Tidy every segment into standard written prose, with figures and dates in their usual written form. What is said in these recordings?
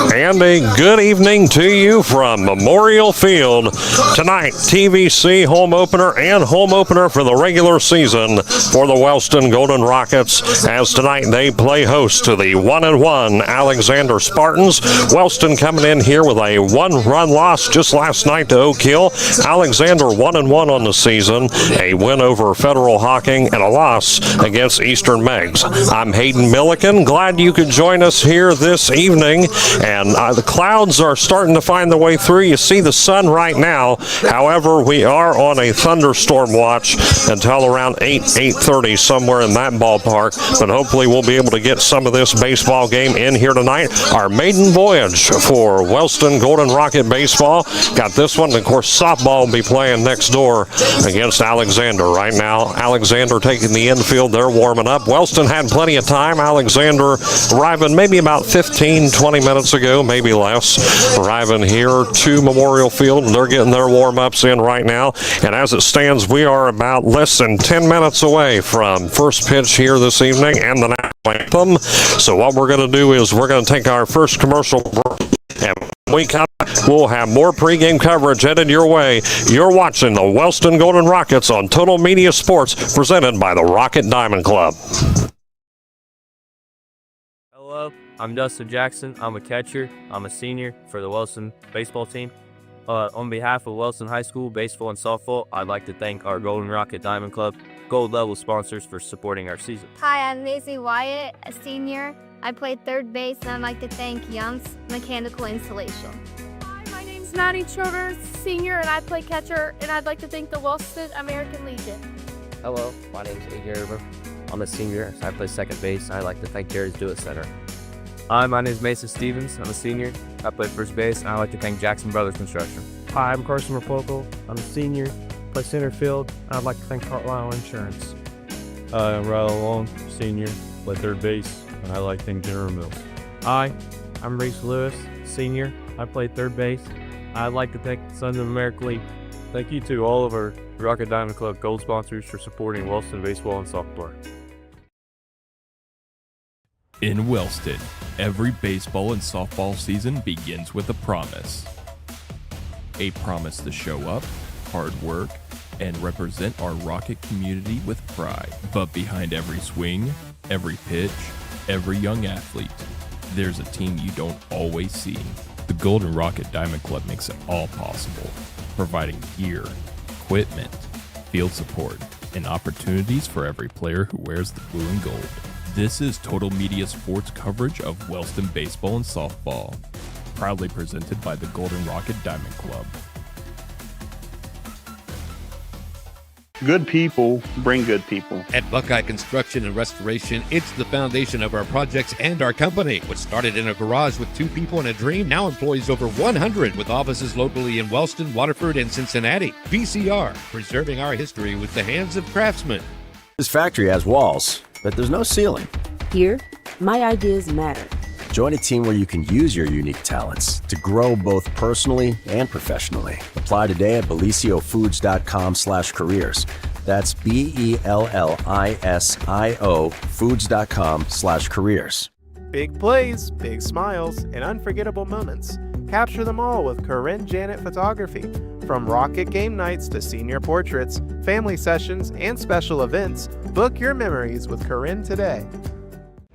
And a good evening to you from Memorial Field. Tonight, TVC home opener and home opener for the regular season for the Wellston Golden Rockets, as tonight they play host to the 1-1 Alexander Spartans. Wellston coming in here with a one-run loss just last night to Oak Hill. Alexander 1-1 on the season, a win over Federal Hawking, and a loss against Eastern Megs. I'm Hayden Milliken. Glad you could join us here this evening. And the clouds are starting to find their way through. You see the sun right now. However, we are on a thunderstorm watch until around 8:30, somewhere in that ballpark. But hopefully we'll be able to get some of this baseball game in here tonight. Our maiden voyage for Wellston Golden Rocket baseball. Got this one. Of course, softball will be playing next door against Alexander. Right now, Alexander taking the infield. They're warming up. Wellston had plenty of time. Alexander arriving maybe about 15-20 minutes ago, maybe less. Arriving here to Memorial Field. They're getting their warm-ups in right now. And as it stands, we are about less than 10 minutes away from first pitch here this evening and the national anthem. So what we're going to do is we're going to take our first commercial break. And when we come, we'll have more pregame coverage headed your way. You're watching the Wellston Golden Rockets on Total Media Sports, presented by the Rocket Diamond Club. Hello, I'm Dustin Jackson. I'm a catcher. I'm a senior for the Wellston baseball team. On behalf of Wellston High School baseball and softball, I'd like to thank our Golden Rocket Diamond Club Gold Level sponsors for supporting our season. Hi, I'm Maisie Wyatt, a senior. I played third base, and I'd like to thank Young's Mechanical Installation. Hi, my name's Maddie Childers, senior, and I play catcher, and I'd like to thank the Wellston American Legion. Hello, my name's Adrian River. I'm a senior, so I play second base, and I'd like to thank Jerry's Do It Center. Hi, my name is Mason Stevens. I'm a senior. I play first base, and I'd like to thank Jackson Brothers Construction. Hi, I'm Carson Raploco. I'm a senior, play center field, and I'd like to thank Carlisle Insurance. Hi, I'm Riley Long, senior, play third base, and I'd like to thank General Mills. Hi, I'm Reese Lewis, senior. I play third base. I'd like to thank the Sons of America League. Thank you to all of our Rocket Diamond Club Gold sponsors for supporting Wellston baseball and softball. In Wellston, every baseball and softball season begins with a promise. A promise to show up, hard work, and represent our Rocket community with pride. But behind every swing, every pitch, every young athlete, there's a team you don't always see. The Golden Rocket Diamond Club makes it all possible, providing gear, equipment, field support, and opportunities for every player who wears the blue and gold. This is Total Media Sports coverage of Wellston baseball and softball, proudly presented by the Golden Rocket Diamond Club. Good people bring good people. At Buckeye Construction and Restoration, it's the foundation of our projects and our company. What started in a garage with 2 people and a dream now employs over 100 with offices locally in Wellston, Waterford, and Cincinnati. VCR, preserving our history with the hands of craftsmen. This factory has walls, but there's no ceiling. Here, my ideas matter. Join a team where you can use your unique talents to grow both personally and professionally. Apply today at beliciofoods.com/careers. That's BELLISIO foods.com/careers. Big plays, big smiles, and unforgettable moments. Capture them all with Corinne Janet Photography. From rocket game nights to senior portraits, family sessions, and special events, book your memories with Corinne today.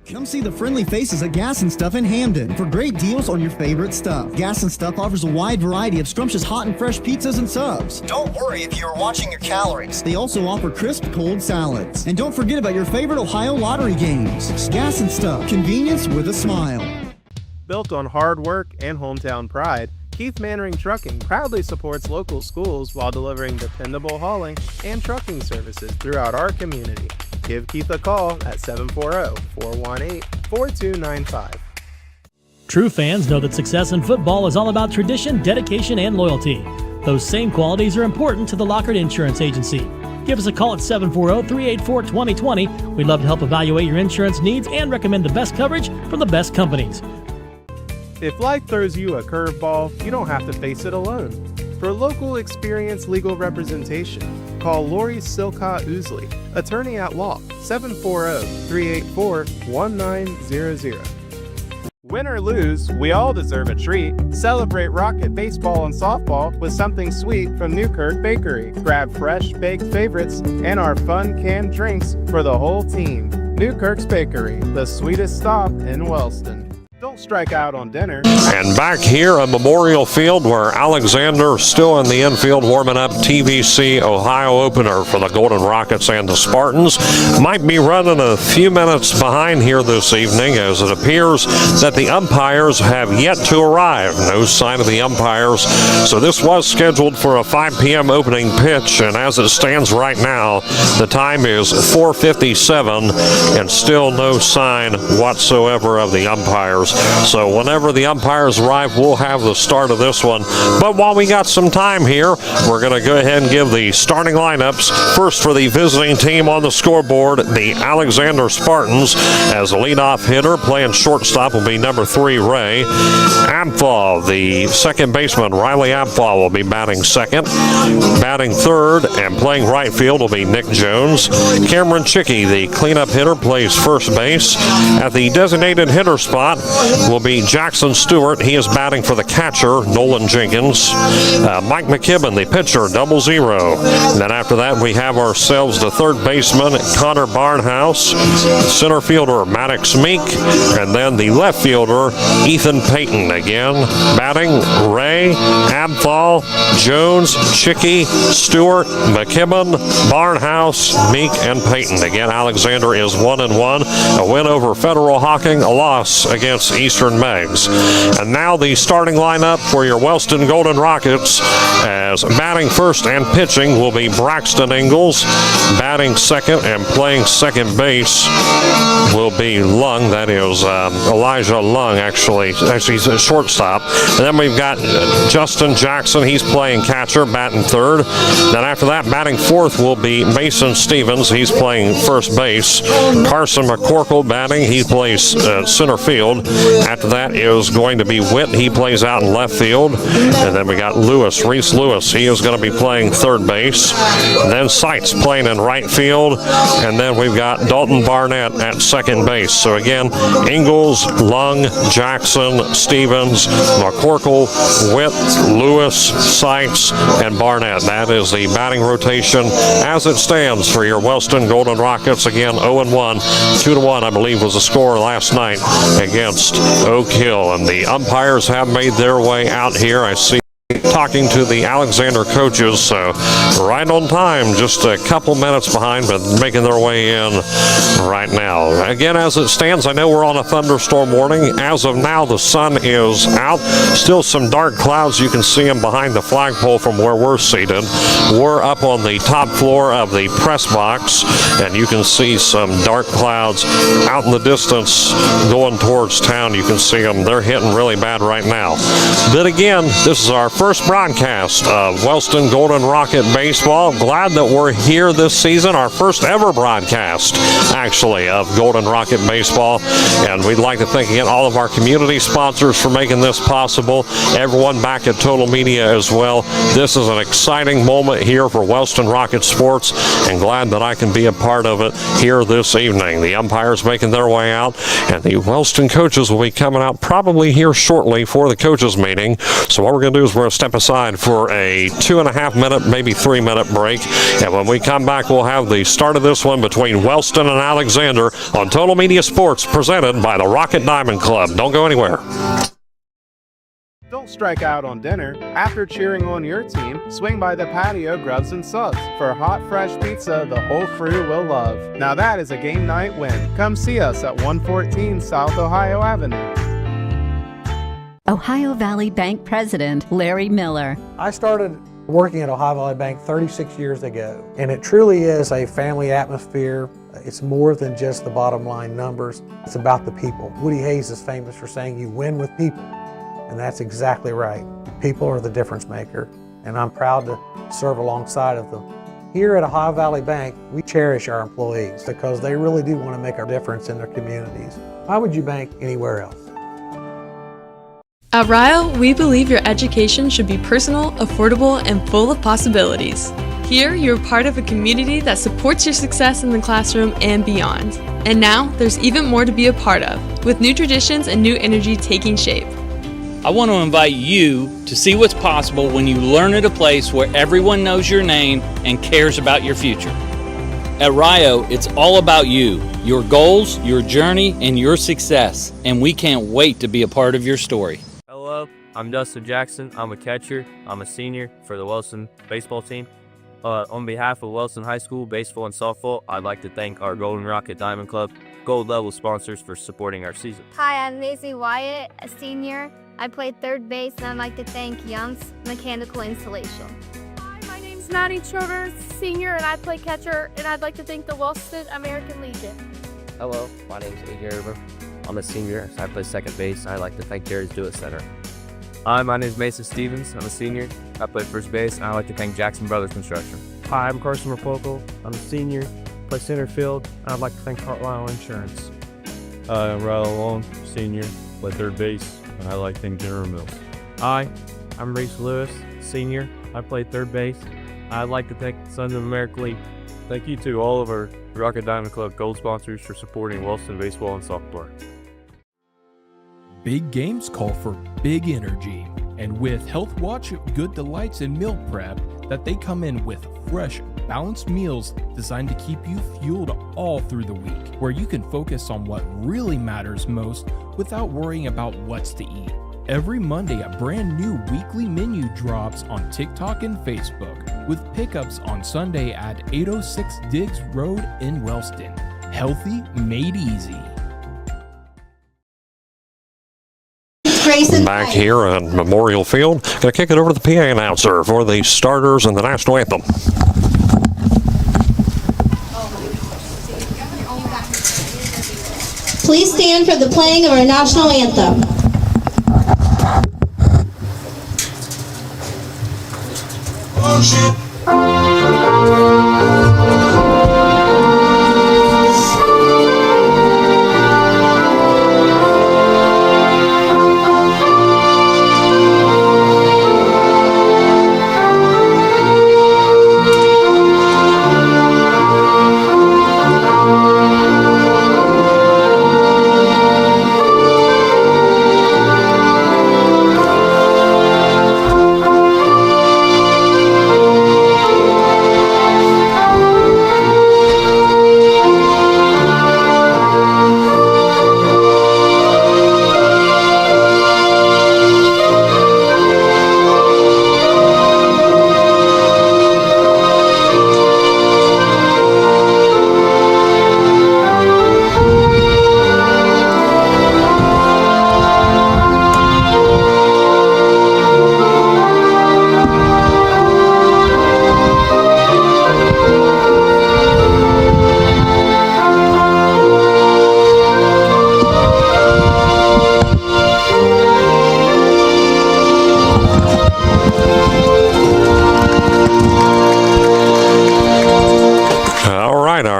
Come see the friendly faces at Gas and Stuff in Hamden for great deals on your favorite stuff. Gas and Stuff offers a wide variety of scrumptious hot and fresh pizzas and subs. Don't worry if you're watching your calories. They also offer crisp cold salads. And don't forget about your favorite Ohio lottery games. Gas and Stuff, convenience with a smile. Built on hard work and hometown pride, Keith Mannering Trucking proudly supports local schools while delivering dependable hauling and trucking services throughout our community. Give Keith a call at 740-418-4295. True fans know that success in football is all about tradition, dedication, and loyalty. Those same qualities are important to the Lockard Insurance Agency. Give us a call at 740-384-2020. We'd love to help evaluate your insurance needs and recommend the best coverage from the best companies. If life throws you a curveball, you don't have to face it alone. For local experienced legal representation, call Lori Silcott Ousley, attorney at law, 740-384-1900. Win or lose, we all deserve a treat. Celebrate Rocket baseball and softball with something sweet from Newkirk Bakery. Grab fresh baked favorites and our fun canned drinks for the whole team. Newkirk's Bakery, the sweetest stop in Wellston. Don't strike out on dinner. And back here at Memorial Field, where Alexander still in the infield warming up, TVC Ohio opener for the Golden Rockets and the Spartans. Might be running a few minutes behind here this evening, as it appears that the umpires have yet to arrive. No sign of the umpires. So this was scheduled for a 5 p.m. opening pitch, and as it stands right now, the time is 4:57, and still no sign whatsoever of the umpires. So whenever the umpires arrive, we'll have the start of this one. But while we got some time here, we're going to go ahead and give the starting lineups. First, for the visiting team on the scoreboard, the Alexander Spartans. As a leadoff hitter, playing shortstop will be number 3, Ray. Amthal, the second baseman, Riley Amthal, will be batting second. Batting third and playing right field will be Nick Jones. Cameron Chickey, the cleanup hitter, plays first base. At the designated hitter spot will be Jackson Stewart. He is batting for the catcher, Nolan Jenkins. Mike McKibben, the pitcher, 0-0. And then after that, we have ourselves the third baseman, Connor Barnhouse, center fielder, Maddox Meek, and then the left fielder, Ethan Payton. Again, batting Ray, Amthal, Jones, Chickey, Stewart, McKibben, Barnhouse, Meek, and Payton. Again, Alexander is 1-1. A win over Federal Hocking, a loss against Eastern Megs. And now the starting lineup for your Wellston Golden Rockets, as batting first and pitching will be Braxton Ingalls. Batting second and playing second base will be Lung. That is Elijah Lung, actually. He's a shortstop. And then we've got Justin Jackson. He's playing catcher, batting third. Then after that, batting fourth will be Mason Stevens. He's playing first base. Carson McCorkle batting. He plays center field. After that is going to be Witt. He plays out in left field. And then we got Reese Lewis. He is going to be playing third base. And then Seitz playing in right field. And then we've got Dalton Barnett at second base. So again, Ingalls, Lung, Jackson, Stevens, McCorkle, Witt, Lewis, Seitz, and Barnett. That is the batting rotation as it stands for your Wellston Golden Rockets. Again, 0-1. 2-1, I believe, was the score last night against Oak Hill. And the umpires have made their way out here. I see talking to the Alexander coaches, so right on time, just a couple minutes behind, but making their way in right now. Again, as it stands, I know we're on a thunderstorm warning. As of now, the sun is out. Still some dark clouds. You can see them behind the flagpole from where we're seated. We're up on the top floor of the press box, and you can see some dark clouds out in the distance going towards town. You can see them. They're hitting really bad right now. But again, this is our first broadcast of Wellston Golden Rocket Baseball. Glad that we're here this season. Our first ever broadcast, actually, of Golden Rocket Baseball. And we'd like to thank again all of our community sponsors for making this possible. Everyone back at Total Media as well. This is an exciting moment here for Wellston Rocket Sports, and glad that I can be a part of it here this evening. The umpires making their way out, and the Wellston coaches will be coming out probably here shortly for the coaches meeting. So what we're going to do is we're going to step aside for a 2.5 minute, maybe 3 minute break. And when we come back, we'll have the start of this one between Wellston and Alexander on Total Media Sports, presented by the Rocket Diamond Club. Don't go anywhere. Don't strike out on dinner. After cheering on your team, swing by the patio Grubs and Subs for hot, fresh pizza the whole crew will love. Now that is a game night win. Come see us at 114 South Ohio Avenue. Ohio Valley Bank President Larry Miller. I started working at Ohio Valley Bank 36 years ago, and it truly is a family atmosphere. It's more than just the bottom line numbers. It's about the people. Woody Hayes is famous for saying you win with people, and that's exactly right. People are the difference maker, and I'm proud to serve alongside of them. Here at Ohio Valley Bank, we cherish our employees because they really do want to make a difference in their communities. Why would you bank anywhere else? At Ryle, we believe your education should be personal, affordable, and full of possibilities. Here, you're part of a community that supports your success in the classroom and beyond. And now, there's even more to be a part of, with new traditions and new energy taking shape. I want to invite you to see what's possible when you learn at a place where everyone knows your name and cares about your future. At Rio, it's all about you, your goals, your journey, and your success, and we can't wait to be a part of your story. Hello, I'm Dustin Jackson. I'm a catcher. I'm a senior for the Wellston baseball team. On behalf of Wellston High School baseball and softball, I'd like to thank our Golden Rocket Diamond Club gold level sponsors for supporting our season. Hi, I'm Maisie Wyatt, a senior. I played third base, and I'd like to thank Young's Mechanical Installation. Hi, my name's Maddie Childers, senior, and I play catcher, and I'd like to thank the Wellston American Legion. Hello, my name's Alexander. I'm a senior, so I play second base. I'd like to thank Jerry's Do It Center. Hi, my name is Mason Stevens. I'm a senior. I play first base, and I'd like to thank Jackson Brothers Construction. Hi, I'm Carson Rapopel. I'm a senior, play center field, and I'd like to thank Heartline Insurance. Hi, I'm Riley Long, senior, play third base, and I like to thank General Mills. Hi, I'm Reese Lewis, senior. I play third base. I'd like to thank the Sons of America League. Thank you to all of our Rocket Diamond Club gold sponsors for supporting Wellston baseball and softball. Big games call for big energy, and with Health Watch Good Delights and Meal Prep, that they come in with fresh, balanced meals designed to keep you fueled all through the week, where you can focus on what really matters most without worrying about what's to eat. Every Monday, a brand new weekly menu drops on TikTok and Facebook, with pickups on Sunday at 806 Diggs Road in Wellston. Healthy made easy. Back here on Memorial Field, going to kick it over to the PA announcer for the starters and the national anthem. Please stand for the playing of our national anthem.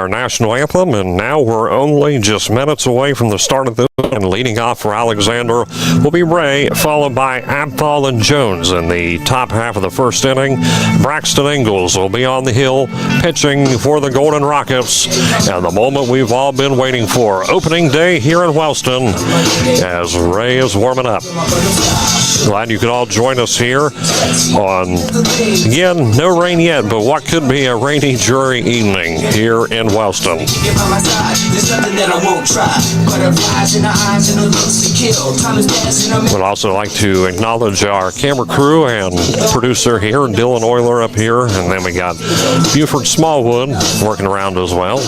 National anthem, and now we're only just minutes away from the start of this. And leading off for Alexander will be Ray, followed by Abthal and Jones in the top half of the first inning. Braxton Ingalls will be on the hill pitching for the Golden Rockets, and the moment we've all been waiting for, opening day here in Wellston, as Ray is warming up. Glad you could all join us here on, again, no rain yet, but what could be a rainy, dreary evening here in Wellston. Would also like to acknowledge our camera crew and producer here, Dylan Euler up here, and then we got Buford Smallwood working around as well.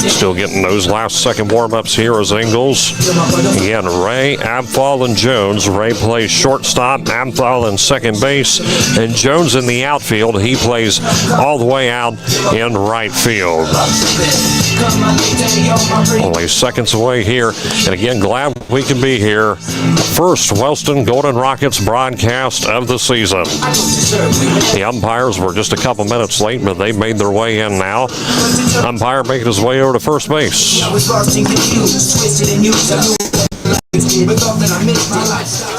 Still getting those last second warm-ups here as Ingalls. Again, Ray, Abthal, and Jones. Ray plays shortstop, Abthal in second base, and Jones in the outfield. He plays all the way out in right field. Only seconds away here, and again, glad we can be here. First Wellston Golden Rockets broadcast of the season. The umpires were just a couple minutes late, but they made their way in now. Umpire making his way over to first base.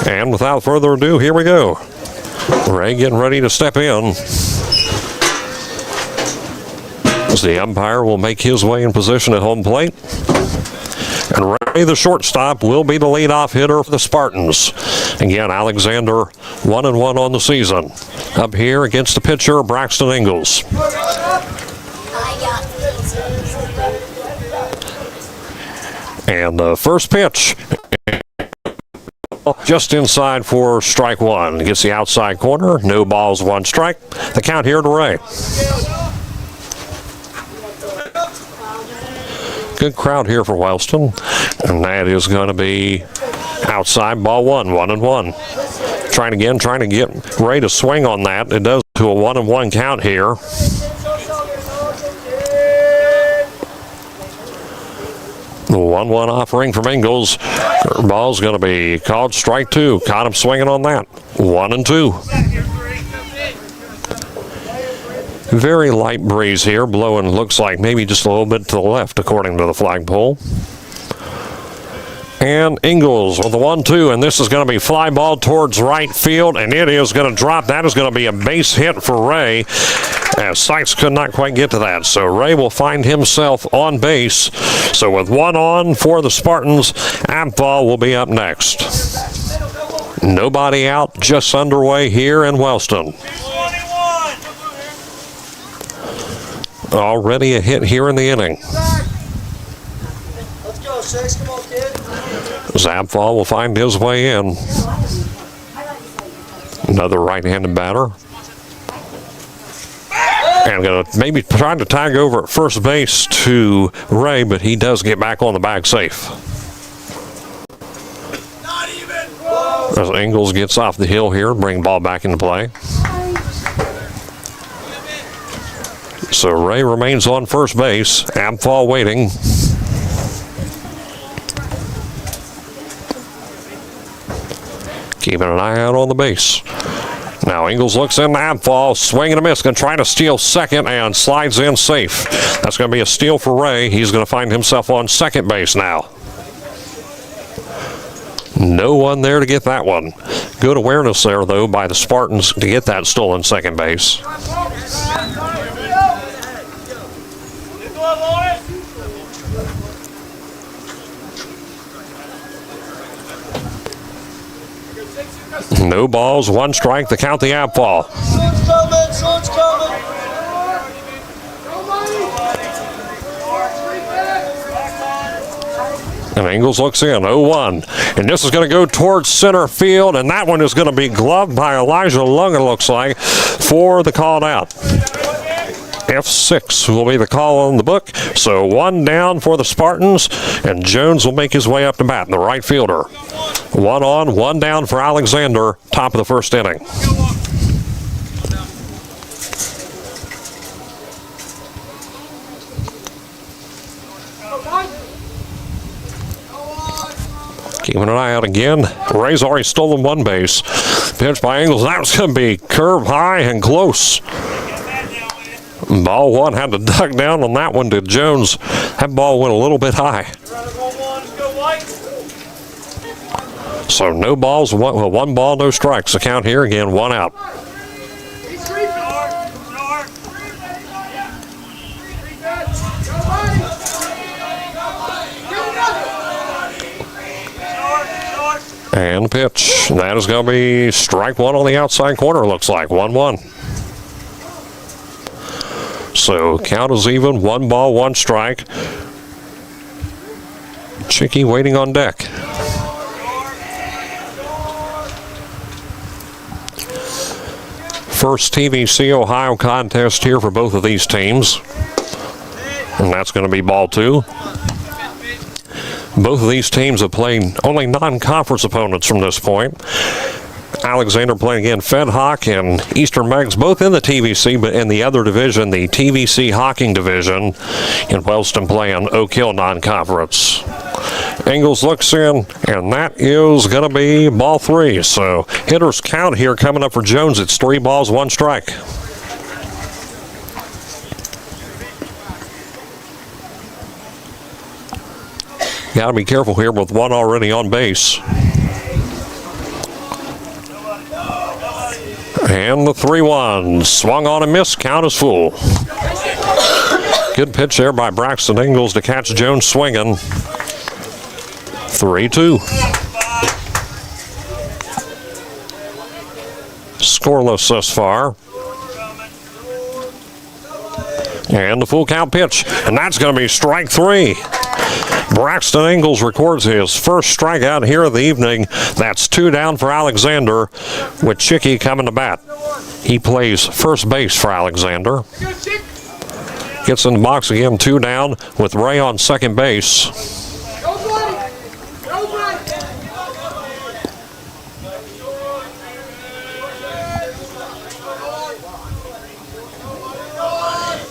And without further ado, here we go. Ray getting ready to step in. As the umpire will make his way in position at home plate. And Ray, the shortstop, will be the leadoff hitter for the Spartans. Again, Alexander 1-1 on the season. Up here against the pitcher, Braxton Ingalls. And the first pitch, just inside for strike one. Gets the outside corner. No balls, one strike. The count here to Ray. Good crowd here for Wellston. And that is going to be outside, ball one, 1-1. Trying to get Ray to swing on that. It does to a 1-1 count here. The 1-1 offering from Ingalls. Ball's going to be called strike two. Caught him swinging on that. 1-2. Very light breeze here, blowing looks like maybe just a little bit to the left according to the flagpole. And Ingalls with the 1-2, and this is going to be fly ball towards right field, and it is going to drop. That is going to be a base hit for Ray, as Sykes could not quite get to that. So Ray will find himself on base. So with one on for the Spartans, Ampval will be up next. Nobody out, just underway here in Wellston. Already a hit here in the inning. Let's go, Six. Come on, kid. Ampval will find his way in. Another right-handed batter. And going to maybe trying to tag over at first base to Ray, but he does get back on the bag safe. As Ingalls gets off the hill here, bring the ball back into play. So Ray remains on first base. Ampval waiting. Keeping an eye out on the base. Now Ingalls looks in, Ampval, swing and a miss, going to try to steal second and slides in safe. That's going to be a steal for Ray. He's going to find himself on second base now. No one there to get that one. Good awareness there, though, by the Spartans to get that stolen second base. No balls, one strike, the count the Ampval. And Ingalls looks in, 0-1. And this is going to go towards center field, and that one is going to be gloved by Elijah Lung, it looks like, for the called out. F6 will be the call on the book. So one down for the Spartans, and Jones will make his way up to bat, the right fielder. One on, one down for Alexander, top of the first inning. Keeping an eye out again. Ray's already stolen one base. Pitch by Ingalls. That was going to be curve high and close. Ball one had to duck down on that one to Jones. That ball went a little bit high. So no balls, one ball, no strikes. The count here again, one out. And the pitch. That is going to be strike one on the outside corner, looks like. 1-1. So count is even. One ball, one strike. Chicky waiting on deck. First TVC Ohio contest here for both of these teams. And that's going to be ball two. Both of these teams have played only non-conference opponents from this point. Alexander playing again Fed Hawk and Eastern Megs, both in the TVC, but in the other division, the TVC Hawking division, and Wellston playing Oak Hill non-conference. Ingalls looks in, and that is going to be ball three. So hitters count here coming up for Jones. It's 3 balls, 1 strike. Got to be careful here with one already on base. And the 3-1. Swung on and missed. Count is full. Good pitch there by Braxton Ingles to catch Jones swinging. 3-2. Scoreless thus far. And the full count pitch, and that's going to be strike 3. Braxton Ingles records his first strikeout here of the evening. That's 2 down for Alexander, with Chicky coming to bat. He plays first base for Alexander. Gets in the box again, 2 down, with Ray on second base.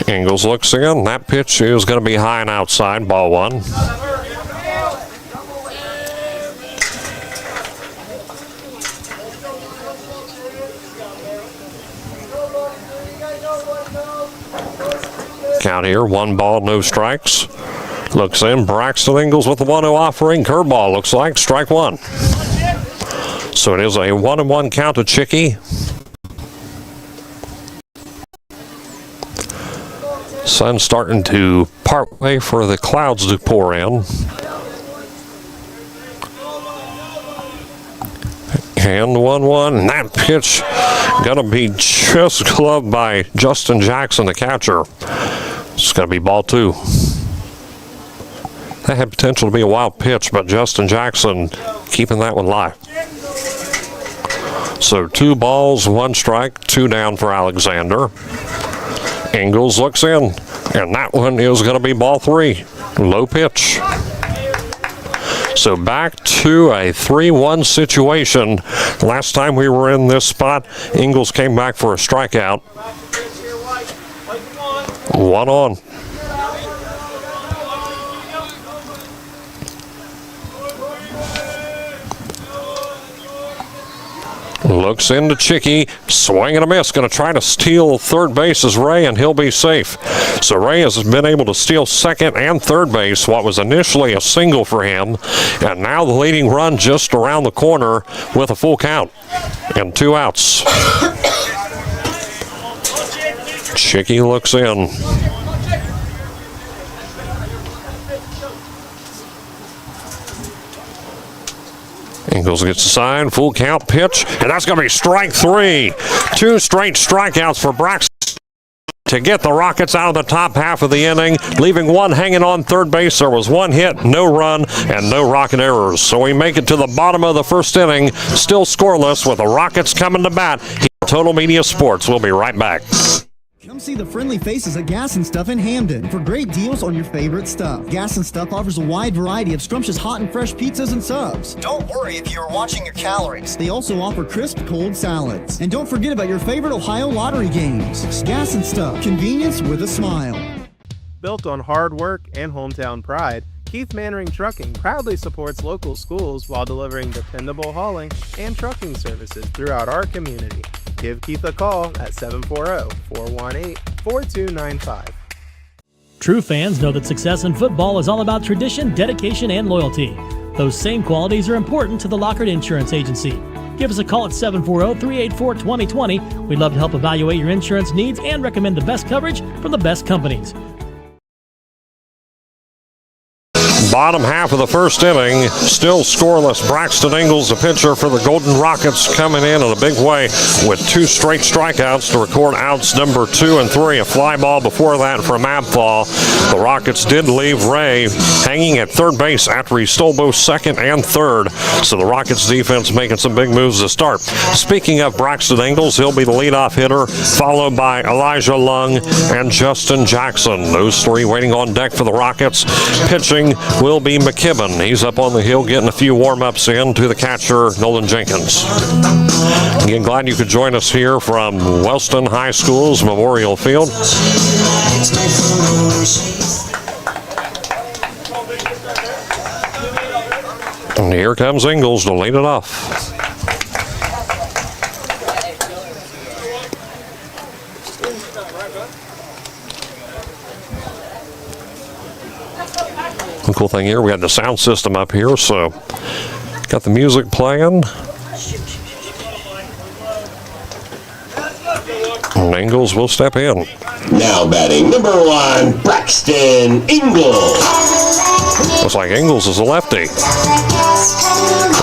Ingles looks in. That pitch is going to be high and outside, ball 1. Count here, 1 ball, no strikes. Looks in, Braxton Ingles with the 1-0 offering. Curveball looks like strike 1. So it is a 1-1 count to Chicky. Sun's starting to part way for the clouds to pour in. And 1-1, and that pitch gonna be just gloved by Justin Jackson, the catcher. It's gonna be ball 2. That had potential to be a wild pitch, but Justin Jackson keeping that one live. So 2 balls, 1 strike, 2 down for Alexander. Ingles looks in, and that one is going to be ball 3. Low pitch. So back to a 3-1 situation. Last time we were in this spot, Ingles came back for a strikeout. 1 on. Looks into Chicky, swing and a miss. Going to try to steal third base is Ray, and he'll be safe. So Ray has been able to steal second and third base, what was initially a single for him. And now the leading run just around the corner with a full count and 2 outs. Chicky looks in. Ingles gets the sign, full count pitch, and that's going to be strike 3. 2 straight strikeouts for Braxton to get the Rockets out of the top half of the inning, leaving 1 hanging on third base. There was 1 hit, no run, and no Rocket errors. So we make it to the bottom of the first inning, still scoreless with the Rockets coming to bat. Total Media Sports. We'll be right back. Come see the friendly faces at Gas and Stuff in Hamden for great deals on your favorite stuff. Gas and Stuff offers a wide variety of scrumptious hot and fresh pizzas and subs. Don't worry if you're watching your calories. They also offer crisp cold salads. And don't forget about your favorite Ohio lottery games. Gas and Stuff, convenience with a smile. Built on hard work and hometown pride, Keith Mannering Trucking proudly supports local schools while delivering dependable hauling and trucking services throughout our community. Give Keith a call at 740-418-4295. True fans know that success in football is all about tradition, dedication, and loyalty. Those same qualities are important to the Lockard Insurance Agency. Give us a call at 740-384-2020. We'd love to help evaluate your insurance needs and recommend the best coverage from the best companies. Bottom half of the first inning, still scoreless. Braxton Ingles, the pitcher for the Golden Rockets, coming in a big way with 2 straight strikeouts to record outs number 2 and 3. A fly ball before that from Abfall. The Rockets did leave Ray hanging at third base after he stole both second and third. So the Rockets defense making some big moves to start. Speaking of Braxton Ingles, he'll be the leadoff hitter, followed by Elijah Lung and Justin Jackson. Those 3 waiting on deck for the Rockets. Pitching will be McKibben. He's up on the hill getting a few warm-ups in to the catcher, Nolan Jenkins. Again, glad you could join us here from Wellston High School's Memorial Field. And here comes Ingles to lead it off. The cool thing here, we got the sound system up here, so got the music playing. And Ingles will step in. Now batting number 1, Braxton Ingalls. Looks like Ingalls is a lefty,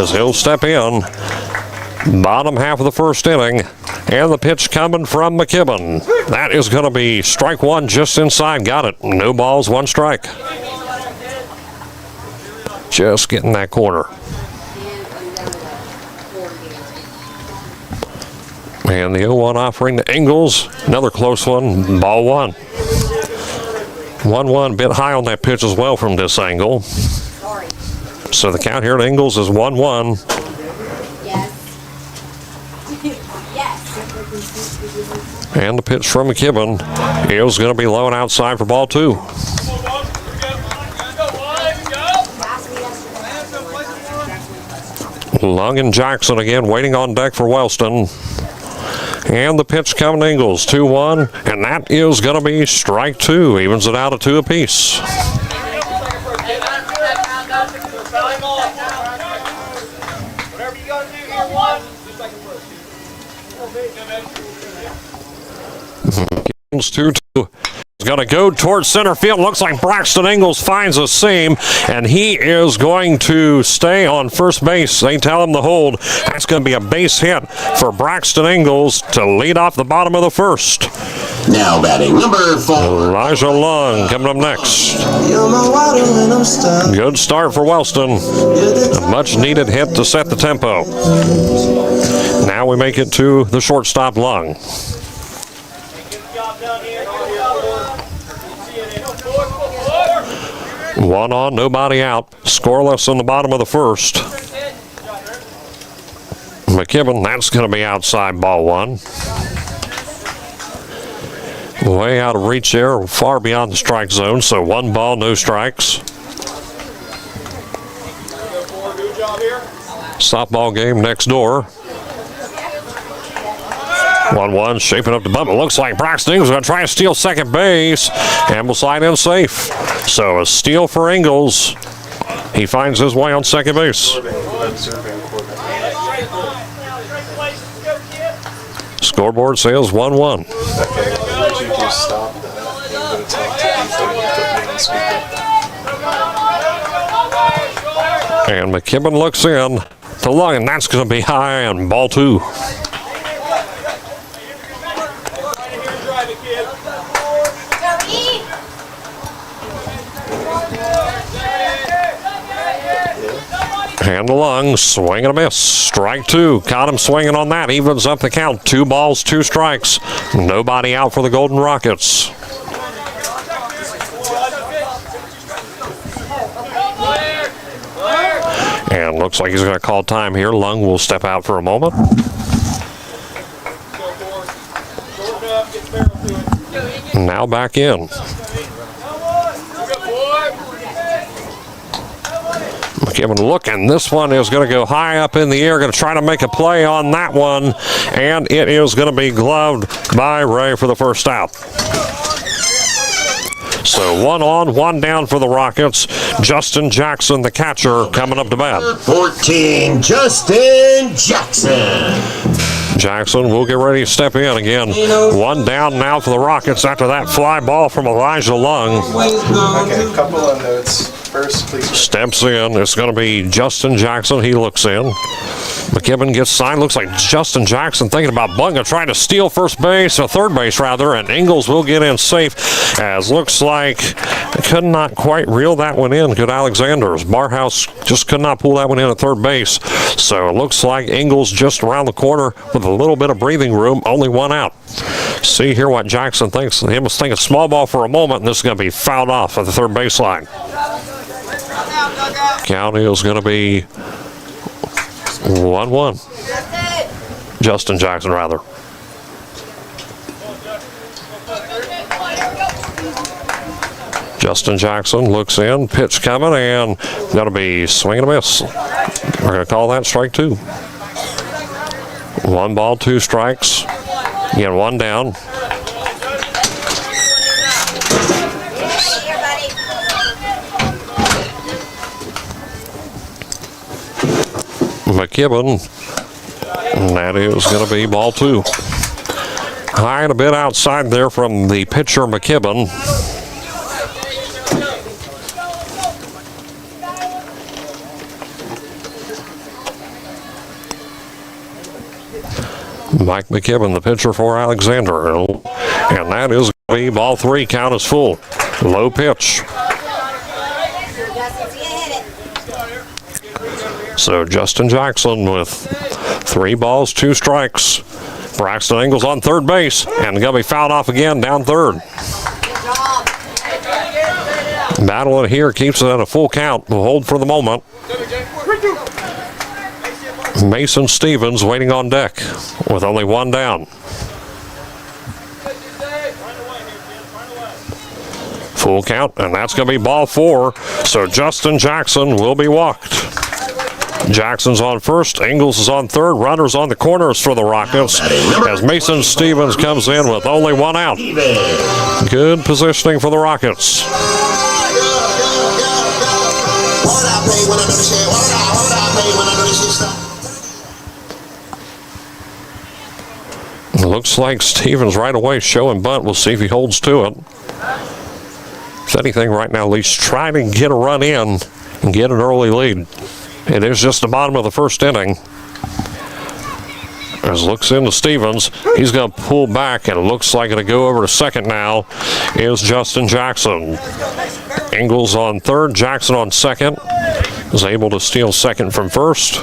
as he'll step in. Bottom half of the first inning, and the pitch coming from McKibben. That is going to be strike one just inside. Got it. No balls, 1 strike. Just getting that corner. And the 0-1 offering to Ingalls. Another close one. Ball 1. 1-1, bit high on that pitch as well from this angle. So the count here to Ingalls is 1-1. And the pitch from McKibben is going to be low and outside for ball 2. Lung and Jackson again waiting on deck for Wellston. And the pitch coming to Ingalls, 2-1, and that is going to be strike 2. Evens it out at 2 apiece. McKibben's 2-2. He's going to go towards center field. Looks like Braxton Ingalls finds a seam, and he is going to stay on first base. They tell him to hold. That's going to be a base hit for Braxton Ingalls to lead off the bottom of the first. Now batting number 4, Elijah Lung coming up next. Good start for Wellston. A much needed hit to set the tempo. Now we make it to the shortstop, Lung. One on, nobody out. Scoreless in the bottom of the first. McKibben, that's going to be outside, ball 1. Way out of reach there, far beyond the strike zone, so 1 ball, no strikes. Softball game next door. 1-1, shaping up the bump. It looks like Braxton Ingalls going to try to steal second base and will slide in safe. So a steal for Ingalls. He finds his way on second base. Scoreboard says 1-1. And McKibben looks in to Lung, and that's going to be high on ball 2. And the Lung, swing and a miss. Strike 2. Caught him swinging on that. Evens up the count. 2 balls, 2 strikes. Nobody out for the Golden Rockets. And looks like he's going to call time here. Lung will step out for a moment. Now back in. McKibben looking. This one is going to go high up in the air. Going to try to make a play on that one. And it is going to be gloved by Ray for the first out. So 1 on, 1 down for the Rockets. Justin Jackson, the catcher, coming up to bat. 14, Justin Jackson. Jackson will get ready to step in again. 1 down now for the Rockets after that fly ball from Elijah Lung. Okay, a couple of notes. First, please. Steps in. It's going to be Justin Jackson. He looks in. McKibben gets signed. Looks like Justin Jackson thinking about Bunga trying to steal first base, or third base rather, and Ingalls will get in safe, as looks like could not quite reel that one in. Good Alexander's. Barhouse just could not pull that one in at third base. So it looks like Ingalls just around the corner with a little bit of breathing room, only 1 out. See here what Jackson thinks. He was thinking small ball for a moment, and this is going to be fouled off at the third baseline. Count is going to be 1-1. Justin Jackson, rather. Justin Jackson looks in, pitch coming, and going to be swing and a miss. We're going to call that strike 2. 1 ball, 2 strikes. Again, 1 down. McKibben, and that is going to be ball 2. High and a bit outside there from the pitcher, McKibben. Mike McKibben, the pitcher for Alexander. And that is going to be ball 3. Count is full. Low pitch. So Justin Jackson with 3 balls, 2 strikes. Braxton Ingles on third base, and going to be fouled off again down third. Battling here, keeps it at a full count. We'll hold for the moment. Mason Stevens waiting on deck with only 1 down. Full count, and that's going to be ball 4. So Justin Jackson will be walked. Jackson's on first, Ingles is on third, runners on the corners for the Rockets as Mason Stevens comes in with only 1 out. Good positioning for the Rockets. Looks like Stevens right away showing bunt. We'll see if he holds to it. If anything, right now, at least trying to get a run in and get an early lead. It is just the bottom of the first inning. As looks into Stevens, he's going to pull back, and it looks like it'll go over to second now is Justin Jackson. Ingles on third, Jackson on second. Was able to steal second from first.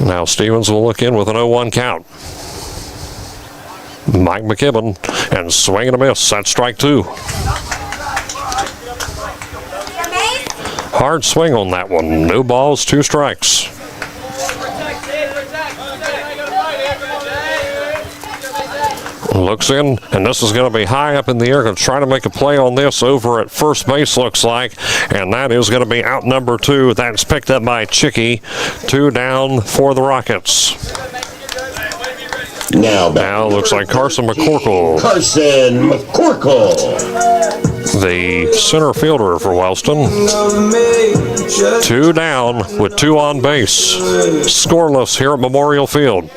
Now Stevens will look in with an 0-1 count. Mike McKibben, and swing and a miss. That's strike 2. Hard swing on that one. No balls, 2 strikes. Looks in, and this is going to be high up in the air. Going to try to make a play on this over at first base, looks like. And that is going to be out number 2. That's picked up by Chicky. 2 down for the Rockets. Now looks like Carson McCorkle. The center fielder for Wellston. 2 down with 2 on base. Scoreless here at Memorial Field.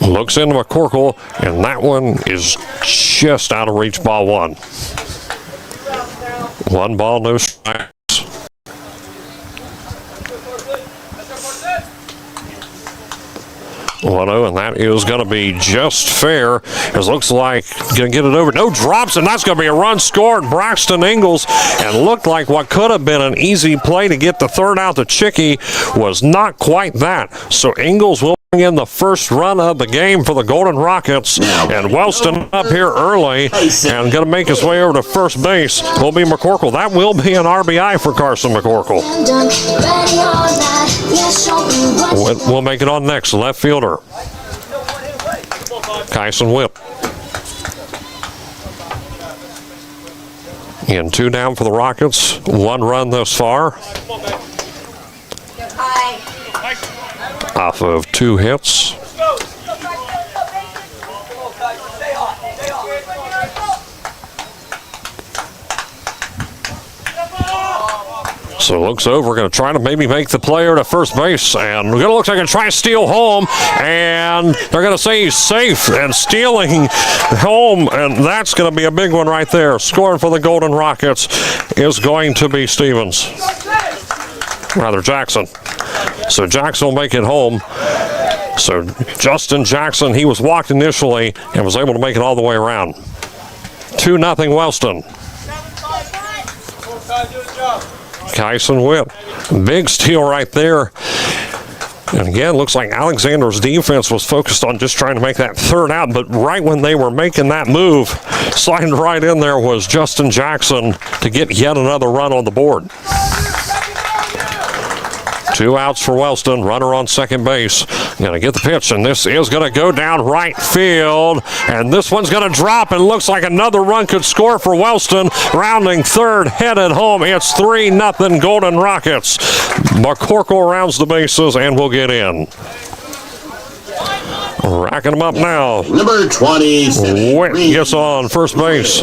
Looks into McCorkle, and that one is just out of reach, ball 1. 1 ball, no strikes. 1-0, and that is going to be just fair. It looks like going to get it over. No drops, and that's going to be a run scored. Braxton Ingles, and looked like what could have been an easy play to get the third out to Chicky was not quite that. So Ingles will bring in the first run of the game for the Golden Rockets, and Wellston up here early and going to make his way over to first base will be McCorkle. That will be an RBI for Carson McCorkle. We'll make it on next, left fielder Kyson Whip. In 2 down for the Rockets, 1 run thus far. Off of 2 hits. So looks over, going to try to maybe make the player to first base, and it looks like going to try to steal home, and they're going to say he's safe, and stealing home, and that's going to be a big one right there. Scoring for the Golden Rockets is going to be Stevens. Rather, Jackson. So Jackson will make it home. So Justin Jackson, he was walked initially and was able to make it all the way around. 2-0 Wellston. Kyson Whip, big steal right there. And again, looks like Alexander's defense was focused on just trying to make that third out, but right when they were making that move, sliding right in there was Justin Jackson to get yet another run on the board. 2 outs for Wellston, runner on second base. Going to get the pitch, and this is going to go down right field. And this one's going to drop, and looks like another run could score for Wellston. Rounding third, headed home. It's 3-0 Golden Rockets. McCorkle rounds the bases and will get in. Racking them up now. Number 27. Witt gets on first base.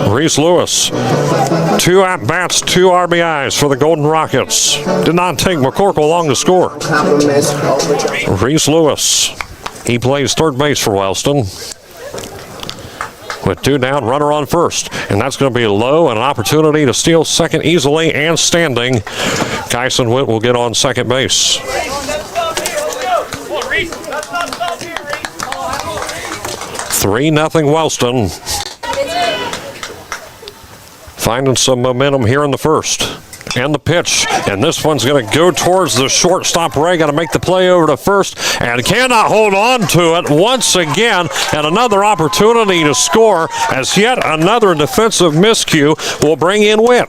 Reese Lewis. 2 at-bats, 2 RBIs for the Golden Rockets. Did not take McCorkle long to score. Reese Lewis. He plays third base for Wellston. With 2 down, runner on first. And that's going to be low and an opportunity to steal second easily and standing. Kyson Witt will get on second base. 3-0 Wellston. Finding some momentum here in the first. And the pitch, and this one's going to go towards the shortstop. Ray got to make the play over to first and cannot hold on to it once again, and another opportunity to score as yet another defensive miscue will bring in Witt.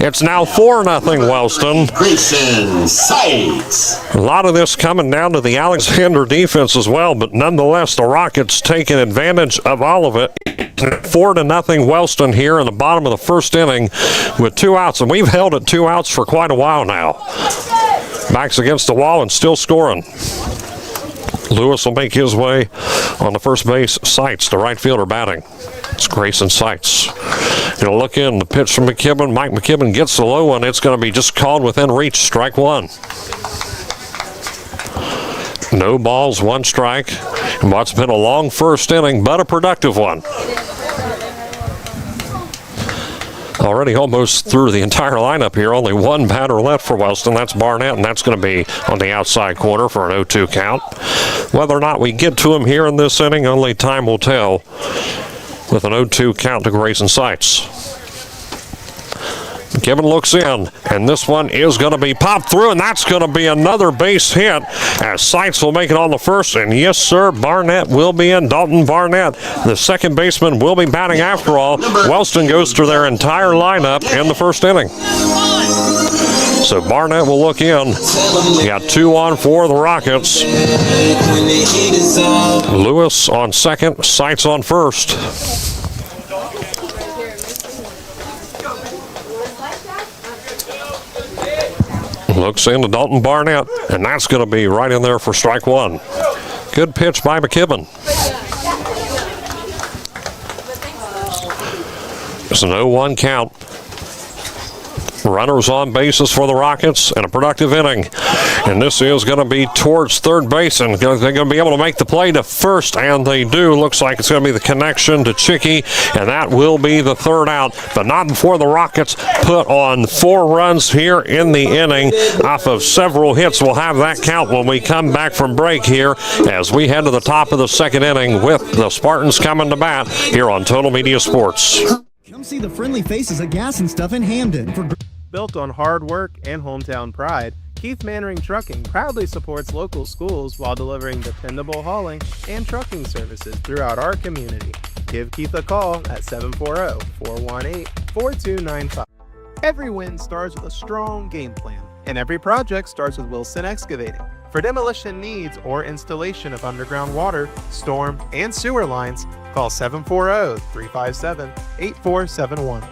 It's now 4-0 Wellston. Grayson Sites. A lot of this coming down to the Alexander defense as well, but nonetheless the Rockets taking advantage of all of it. 4-0 Wellston here in the bottom of the first inning with 2 outs, and we've held at 2 outs for quite a while now. Backs against the wall and still scoring. Lewis will make his way on the first base. Sites, the right fielder, batting. It's Grayson Sites. Going to look in, the pitch from McKibben. Mike McKibben gets the low one. It's going to be just called within reach. Strike 1. No balls, 1 strike. And what's been a long first inning, but a productive one. Already almost through the entire lineup here. Only 1 batter left for Wellston. That's Barnett, and that's going to be on the outside corner for an 0-2 count. Whether or not we get to him here in this inning, only time will tell with an 0-2 count to Grayson Sites. McKibben looks in, and this one is going to be popped through, and that's going to be another base hit as Sites will make it on the first, and yes, sir, Barnett will be in. Dalton Barnett, the second baseman, will be batting after all. Wellston goes through their entire lineup in the first inning. So Barnett will look in. You got 2 on for the Rockets. Lewis on second, Sites on first. Looks into Dalton Barnett, and that's going to be right in there for strike 1. Good pitch by McKibben. It's an 0-1 count. Runners on bases for the Rockets and a productive inning. And this is going to be towards third base, and they're going to be able to make the play to first, and they do. Looks like it's going to be the connection to Chicky, and that will be the 3rd out, but not before the Rockets put on 4 runs here in the inning off of several hits. We'll have that count when we come back from break here as we head to the top of the 2nd inning with the Spartans coming to bat here on Total Media Sports. Come see the friendly faces at Gas and Stuff in Hamden. Built on hard work and hometown pride, Keith Mannering Trucking proudly supports local schools while delivering dependable hauling and trucking services throughout our community. Give Keith a call at 740-418-4295. Every win starts with a strong game plan, and every project starts with Wilson Excavating. For demolition needs or installation of underground water, storm, and sewer lines, call 740-357-8471.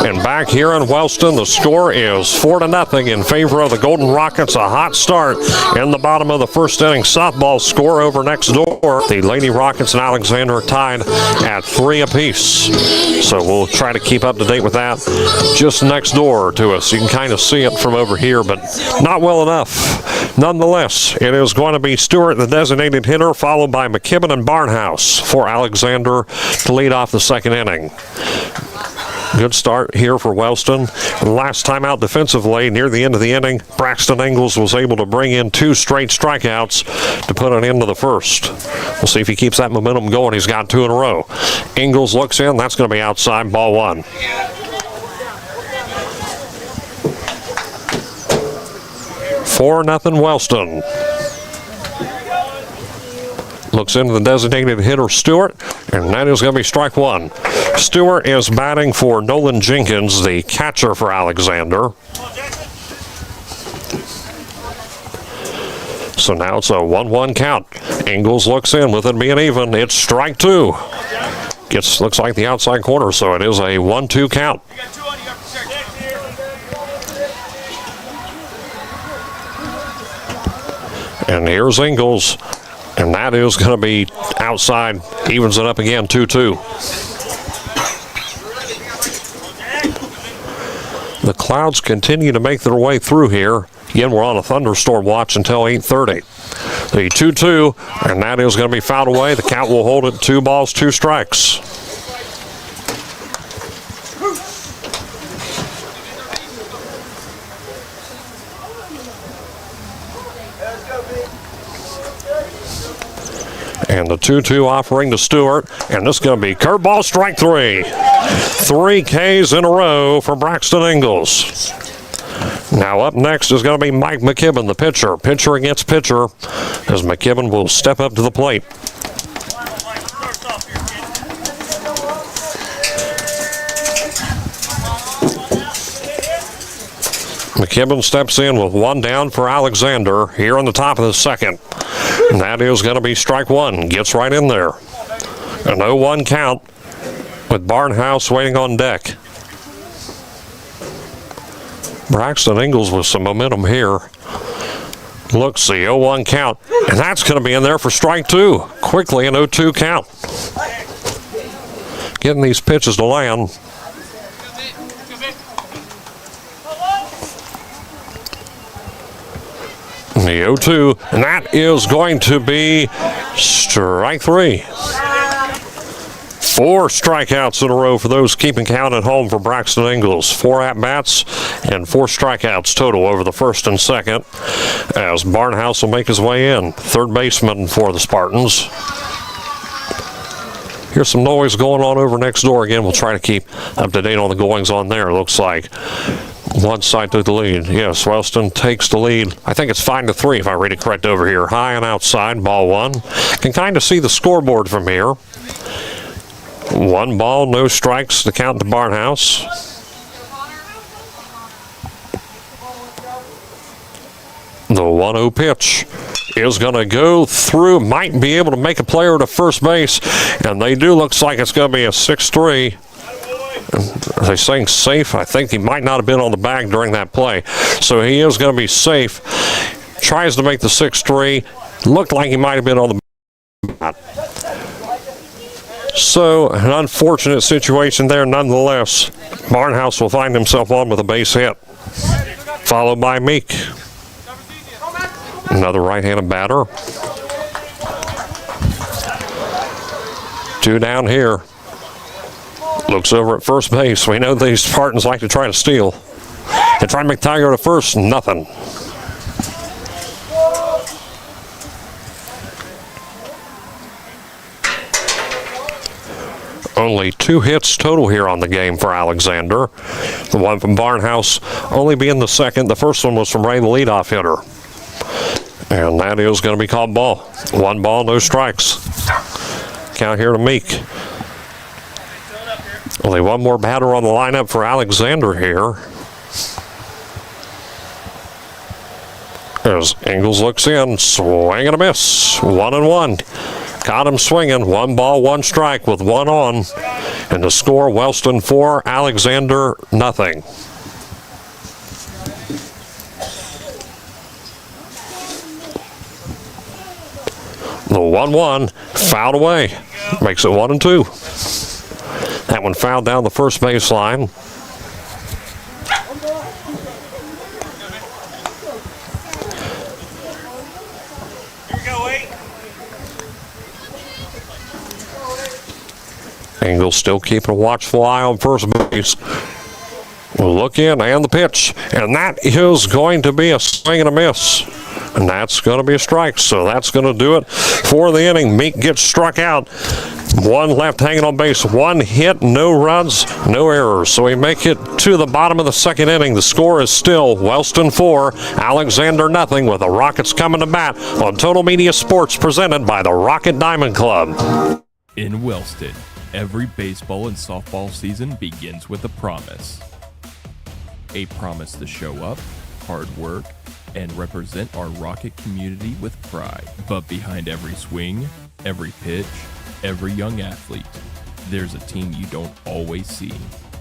And back here in Wellston, the score is 4-0 in favor of the Golden Rockets. A hot start in the bottom of the first inning. Softball score over next door. The Lady Rockets and Alexander are tied at 3 apiece. So we'll try to keep up to date with that just next door to us. You can kind of see it from over here, but not well enough. Nonetheless, it is going to be Stewart, the designated hitter, followed by McKibben and Barnhouse for Alexander to lead off the 2nd inning. Good start here for Wellston. Last time out defensively near the end of the inning, Braxton Ingalls was able to bring in 2 straight strikeouts to put an end to the first. We'll see if he keeps that momentum going. He's got 2 in a row. Ingalls looks in. That's going to be outside, ball 1. Four nothing Wellston. Looks into the designated hitter, Stewart, and that is going to be strike one. Stewart is batting for Nolan Jenkins, the catcher for Alexander. So now it's a 1-1 count. Ingles looks in with it being even. It's strike two. Looks like the outside corner, so it is a 1-2 count. And here's Ingles, and that is going to be outside, evens it up again, 2-2. The clouds continue to make their way through here. Again, we're on a thunderstorm watch until 8:30. The 2-2, and that is going to be fouled away. The count will hold it 2 balls, 2 strikes. And the 2-2 offering to Stewart, and this is going to be curveball, strike 3. 3 Ks in a row for Braxton Ingles. Now up next is going to be Mike McKibben, the pitcher. Pitcher against pitcher, as McKibben will step up to the plate. McKibben steps in with 1 down for Alexander here on the top of the second. And that is going to be strike 1. Gets right in there. An 0-1 count with Barnhouse waiting on deck. Braxton Ingles with some momentum here. Looks the 0-1 count. And that's going to be in there for strike 2. Quickly an 0-2 count. Getting these pitches to land. The 0-2, and that is going to be strike 3. 4 strikeouts in a row for those keeping count at home for Braxton Ingles. 4 at-bats and 4 strikeouts total over the first and second, as Barnhouse will make his way in. Third baseman for the Spartans. Here's some noise going on over next door. Again, we'll try to keep up to date on the goings on there. Looks like one side took the lead. Yes, Wellston takes the lead. I think it's 5-3 if I read it correct over here. High and outside, ball 1. Can kind of see the scoreboard from here. 1 ball, no strikes to count to Barnhouse. The 1-0 pitch is going to go through. Might be able to make a player to first base, and they do. Looks like it's going to be a 6-3. Are they saying safe? I think he might not have been on the bag during that play. So he is going to be safe. Tries to make the 6-3. Looked like he might have been on the bag. So an unfortunate situation there nonetheless. Barnhouse will find himself on with a base hit. Followed by Meek. Another right-handed batter. 2 down here. Looks over at first base. We know these Spartans like to try to steal. They try to make Tiger to first. Nothing. Only 2 hits total here on the game for Alexander. The one from Barnhouse only being the second. The first one was from Ray, the leadoff hitter. And that is going to be called ball. 1 ball, no strikes. Count here to Meek. Only 1 more batter on the lineup for Alexander here. As Ingles looks in, swing and a miss. 1-1. Caught him swinging. 1 ball, 1 strike with 1 on. And the score, Wellston 4, Alexander nothing. The 1-1 fouled away. Makes it 1-2. That one fouled down the first baseline. Ingles still keeping a watchful eye on first base. We'll look in and the pitch. And that is going to be a swing and a miss. And that's going to be a strike. So that's going to do it for the inning. Meek gets struck out. One left hanging on base, one hit, no runs, no errors. So we make it to the bottom of the second inning. The score is still Wellston 4, Alexander nothing, with the Rockets coming to bat on Total Media Sports presented by the Rocket Diamond Club. In Wellston, every baseball and softball season begins with a promise. A promise to show up, hard work, and represent our Rocket community with pride. But behind every swing, every pitch, every young athlete, there's a team you don't always see.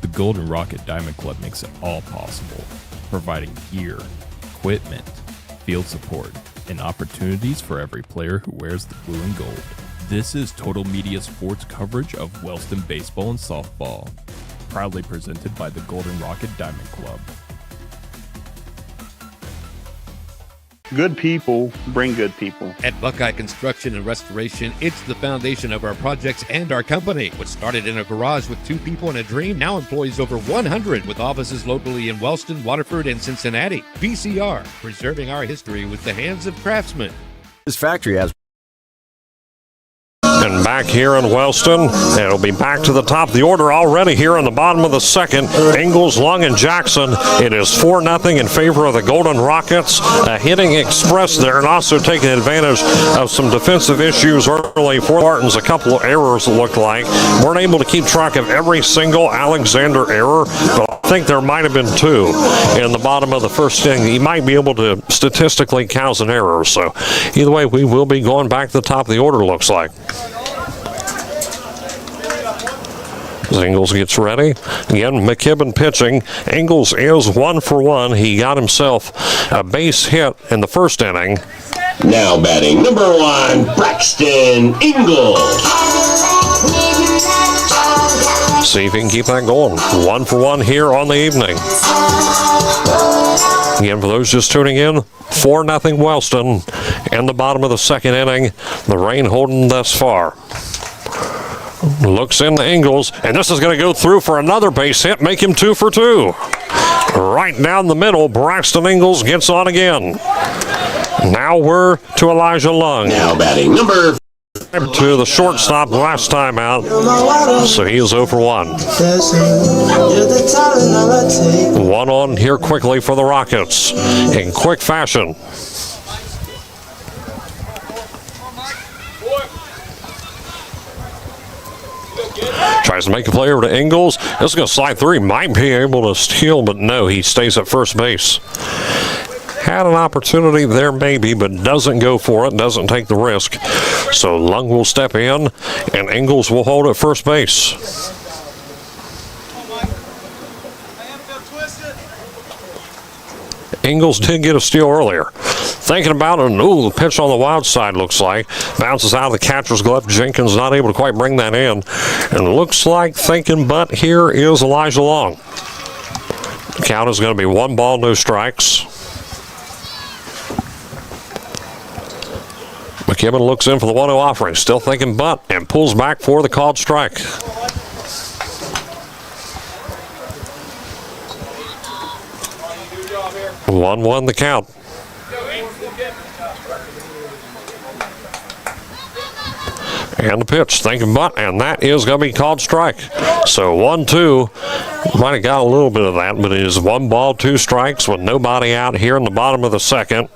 The Golden Rocket Diamond Club makes it all possible, providing gear, equipment, field support, and opportunities for every player who wears the blue and gold. This is Total Media Sports coverage of Wellston baseball and softball, proudly presented by the Golden Rocket Diamond Club. Good people bring good people. At Buckeye Construction and Restoration, it's the foundation of our projects and our company. What started in a garage with 2 people and a dream now employs over 100 with offices locally in Wellston, Waterford, and Cincinnati. BCR, preserving our history with the hands of craftsmen. This factory has. And back here in Wellston, and it'll be back to the top of the order already here in the bottom of the second. Ingalls, Lung, and Jackson. It is 4-0 in favor of the Golden Rockets. A hitting express there, and also taking advantage of some defensive issues early for Spartans. A couple of errors, it looked like. Weren't able to keep track of every single Alexander error, but I think there might have been 2 in the bottom of the first inning. He might be able to statistically count an error. So either way, we will be going back to the top of the order, looks like. Ingalls gets ready. Again, McKibben pitching. Ingalls is 1 for 1. He got himself a base hit in the first inning. Now batting number 1, Braxton Ingalls. See if he can keep that going. 1 for 1 here on the evening. Again, for those just tuning in, 4-0 Wellston in the bottom of the second inning. The rain holding thus far. Looks into Ingalls, and this is going to go through for another base hit, make him 2 for 2. Right down the middle, Braxton Ingalls gets on again. Now we're to Elijah Lung. Now batting number to the shortstop last time out, so he is 0 for 1. 1 on here quickly for the Rockets in quick fashion. Tries to make a play over to Ingalls. This is going to slide through. He might be able to steal, but no, he stays at first base. Had an opportunity there maybe, but doesn't go for it, doesn't take the risk. So Lung will step in, and Ingalls will hold at first base. Ingalls did get a steal earlier. Thinking about it, the pitch on the wild side looks like. Bounces out of the catcher's glove. Jenkins not able to quite bring that in. And looks like thinking, but here is Elijah Long. The count is going to be 1 ball, no strikes. McKibben looks in for the 1-0 offering. Still thinking bunt and pulls back for the called strike. One the count. And the pitch, thinking bunt, and that is going to be called strike. So 1-2, might have got a little bit of that, but it is 1 ball, 2 strikes with nobody out here in the bottom of the second.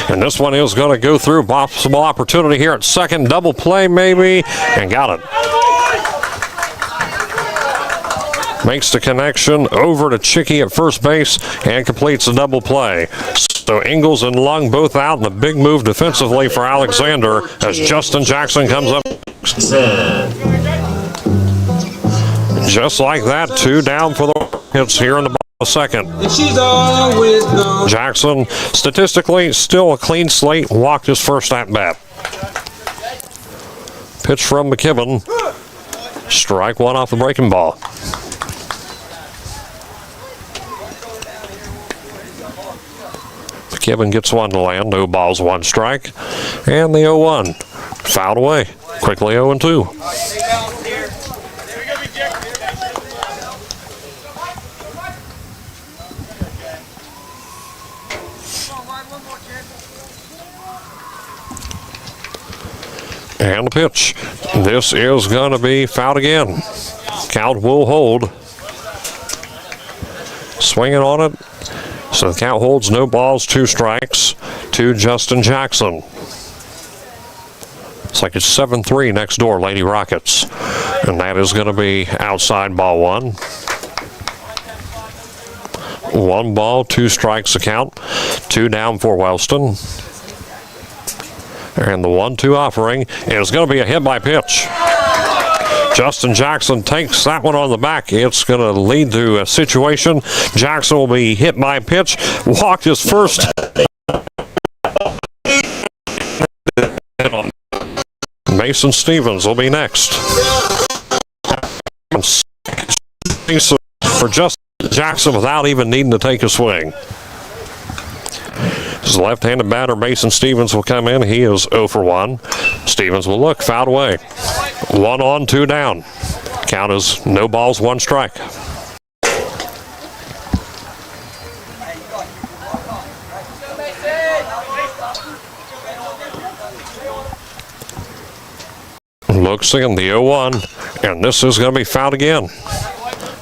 And this one is going to go through. Possible opportunity here at second, double play maybe, and got it. Makes the connection over to Chicky at first base and completes a double play. So Ingalls and Lung both out, and a big move defensively for Alexander as Justin Jackson comes up. Just like that, 2 down for the Rockets here in the second. Jackson, statistically, still a clean slate, walked his first at bat. Pitch from McKibben. Strike 1 off the breaking ball. McKibben gets 1 to land, no balls, 1 strike, and the 0-1 fouled away. Quickly 0-2. And the pitch. This is going to be fouled again. Count will hold. Swinging on it. So the count holds, no balls, 2 strikes to Justin Jackson. It's like it's 7-3 next door, Lady Rockets. And that is going to be outside ball 1. 1 ball, 2 strikes the count. 2 down for Wellston. And the 1-2 offering is going to be a hit by pitch. Justin Jackson takes that one on the back. It's going to lead to a situation. Jackson will be hit by pitch. Walked his first. Mason Stevens will be next. For Justin Jackson without even needing to take a swing. His left-handed batter, Mason Stevens, will come in. He is 0 for 1. Stevens will look, fouled away. 1 on, 2 down. Count is no balls, 1 strike. Looks in the 0-1, and this is going to be fouled again.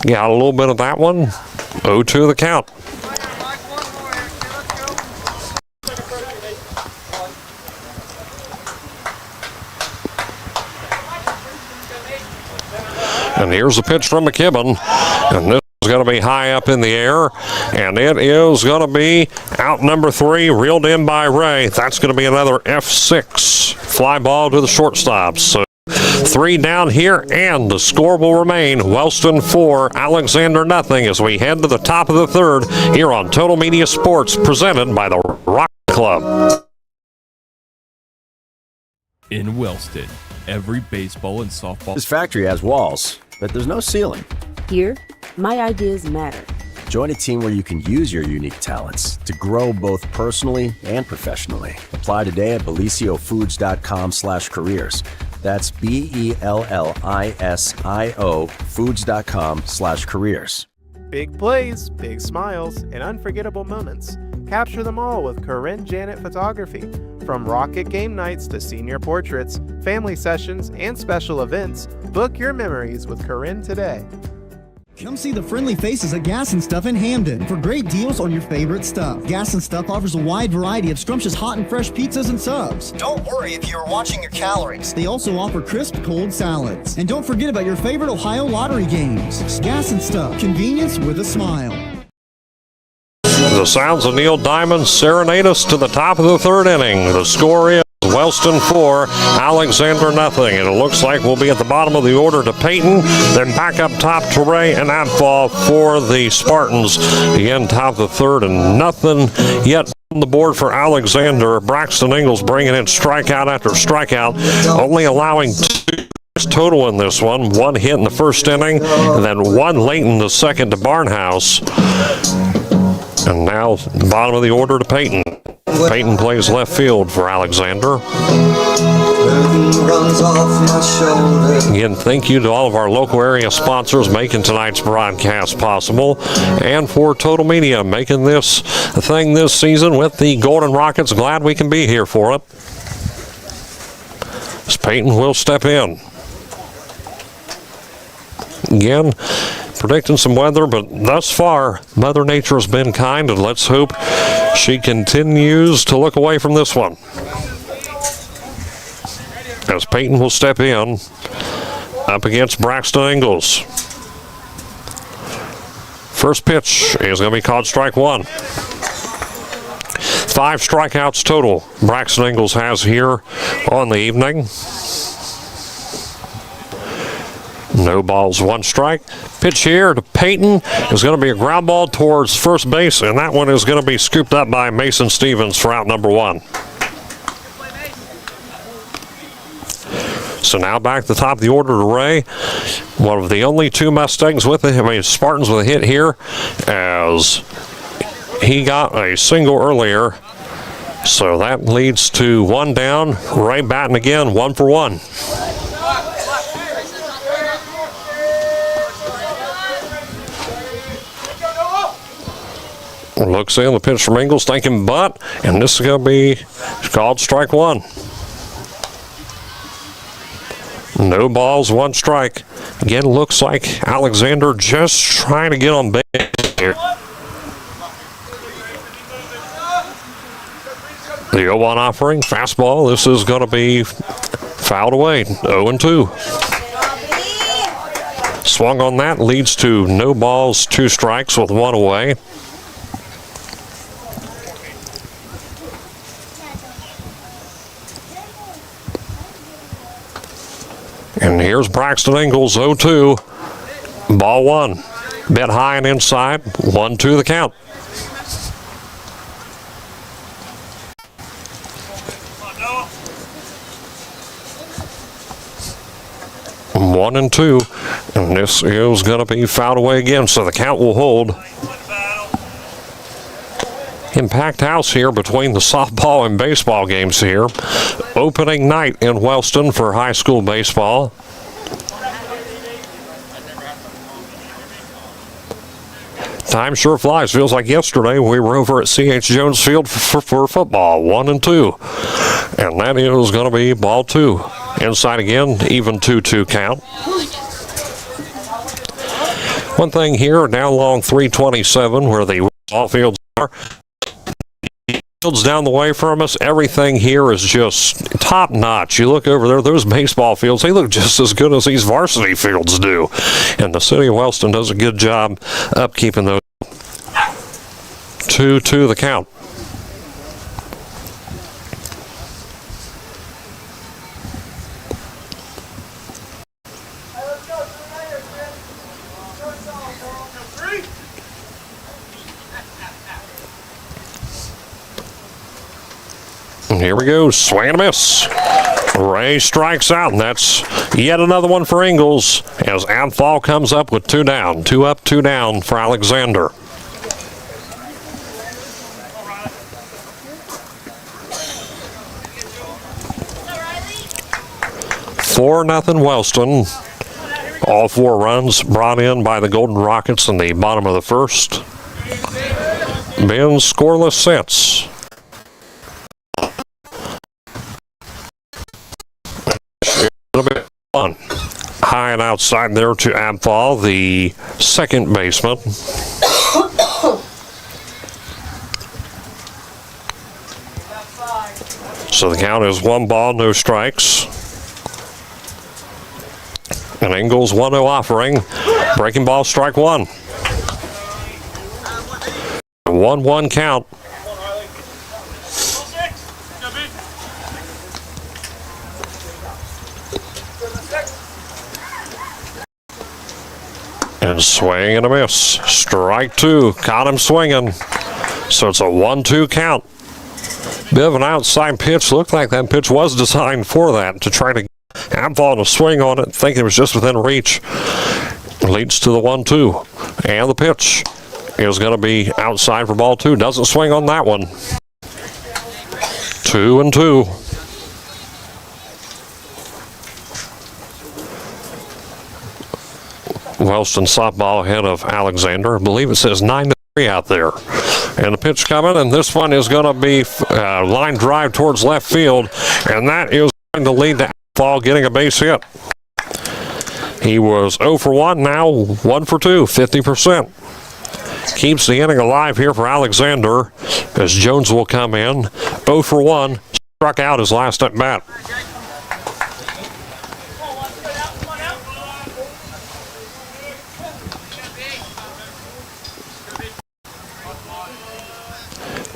Got a little bit of that one. 0-2 the count. And here's the pitch from McKibben. And this is going to be high up in the air. And it is going to be out number 3, reeled in by Ray. That's going to be another F6. Fly ball to the shortstop. So 3 down here, and the score will remain Wellston 4, Alexander nothing, as we head to the top of the 3rd here on Total Media Sports, presented by the Rock Club. In Wellston, every baseball and softball. This factory has walls, but there's no ceiling. Here, my ideas matter. Join a team where you can use your unique talents to grow both personally and professionally. Apply today at beliciofoods.com/careers. That's BELLISIO foods.com/careers. Big plays, big smiles, and unforgettable moments. Capture them all with Corinne Janet Photography. From rocket game nights to senior portraits, family sessions, and special events, book your memories with Corinne today. Come see the friendly faces at Gas and Stuff in Hamden for great deals on your favorite stuff. Gas and Stuff offers a wide variety of scrumptious hot and fresh pizzas and subs. Don't worry if you're watching your calories. They also offer crisp cold salads. And don't forget about your favorite Ohio lottery games. Gas and Stuff, convenience with a smile. The sounds of Neil Diamond serenade us to the top of the 3rd inning. The score is Wellston 4, Alexander nothing. And it looks like we'll be at the bottom of the order to Peyton, then back up top to Ray and Adfall for the Spartans. Again, top of the 3rd, and nothing yet on the board for Alexander. Braxton Ingles bringing in strikeout after strikeout, only allowing 2 total in this one. 1 hit in the 1st inning, and then 1 late in the 2nd to Barnhouse. And now, the bottom of the order to Peyton. Peyton plays left field for Alexander. Again, thank you to all of our local area sponsors making tonight's broadcast possible, and for Total Media making this a thing this season with the Golden Rockets. Glad we can be here for it. As Peyton will step in. Again, predicting some weather, but thus far, Mother Nature has been kind, and let's hope she continues to look away from this one. As Peyton will step in, up against Braxton Ingles. First pitch is going to be called strike 1. 5 strikeouts total Braxton Ingles has here on the evening. No balls, 1 strike. Pitch here to Peyton is going to be a ground ball towards first base, and that one is going to be scooped up by Mason Stevens for out number 1. So now back to the top of the order to Ray. One of the only 2 Mustangs with it, Spartans with a hit here, as he got a single earlier. So that leads to 1 down. Ray batting again, 1 for 1. Looks in, the pitch from Ingles, thinking butt, and this is going to be called strike 1. No balls, 1 strike. Again, looks like Alexander just trying to get on base here. The 0-1 offering, fastball. This is going to be fouled away. 0-2. Swung on that, leads to no balls, 2 strikes with 1 away. And here's Braxton Ingles, 0-2. Ball 1. Bit high and inside. 1-2 the count. One and 2, and this is going to be fouled away again, so the count will hold. Impact house here between the softball and baseball games here. Opening night in Wellston for high school baseball. Time sure flies. Feels like yesterday we were over at C.H. Jones Field for football. 1 and 2. And that is going to be ball 2. Inside again, even 2-2 count. One thing here, down along 327 where the ball fields are. Fields down the way from us, everything here is just top notch. You look over there, those baseball fields, they look just as good as these varsity fields do. And the city of Wellston does a good job upkeeping those. 2-2 the count. And here we go, swing and a miss. Ray strikes out, and that's yet another one for Ingles as Amthal comes up with 2 down. 2 up, 2 down for Alexander. Four nothing Wellston. All 4 runs brought in by the Golden Rockets in the bottom of the first. Been scoreless since. A little bit fun. High and outside there to Amthal, the second baseman. So the count is 1 ball, no strikes. And Ingles 1-0 offering. Breaking ball, strike 1. 1-1 count. And swing and a miss. Strike 2. Caught him swinging. So it's a 1-2 count. Bit of an outside pitch. Looked like that pitch was designed for that, to try to Amthal to swing on it, thinking it was just within reach. Leads to the 1-2. And the pitch is going to be outside for ball 2. Doesn't swing on that one. 2-2. Wellston softball ahead of Alexander. I believe it says 9-3 out there. And the pitch coming, and this one is going to be line drive towards left field, and that is going to lead to Amthal getting a base hit. He was 0 for 1, now 1 for 2, 50%. Keeps the inning alive here for Alexander as Jones will come in. 0 for 1, struck out his last at bat.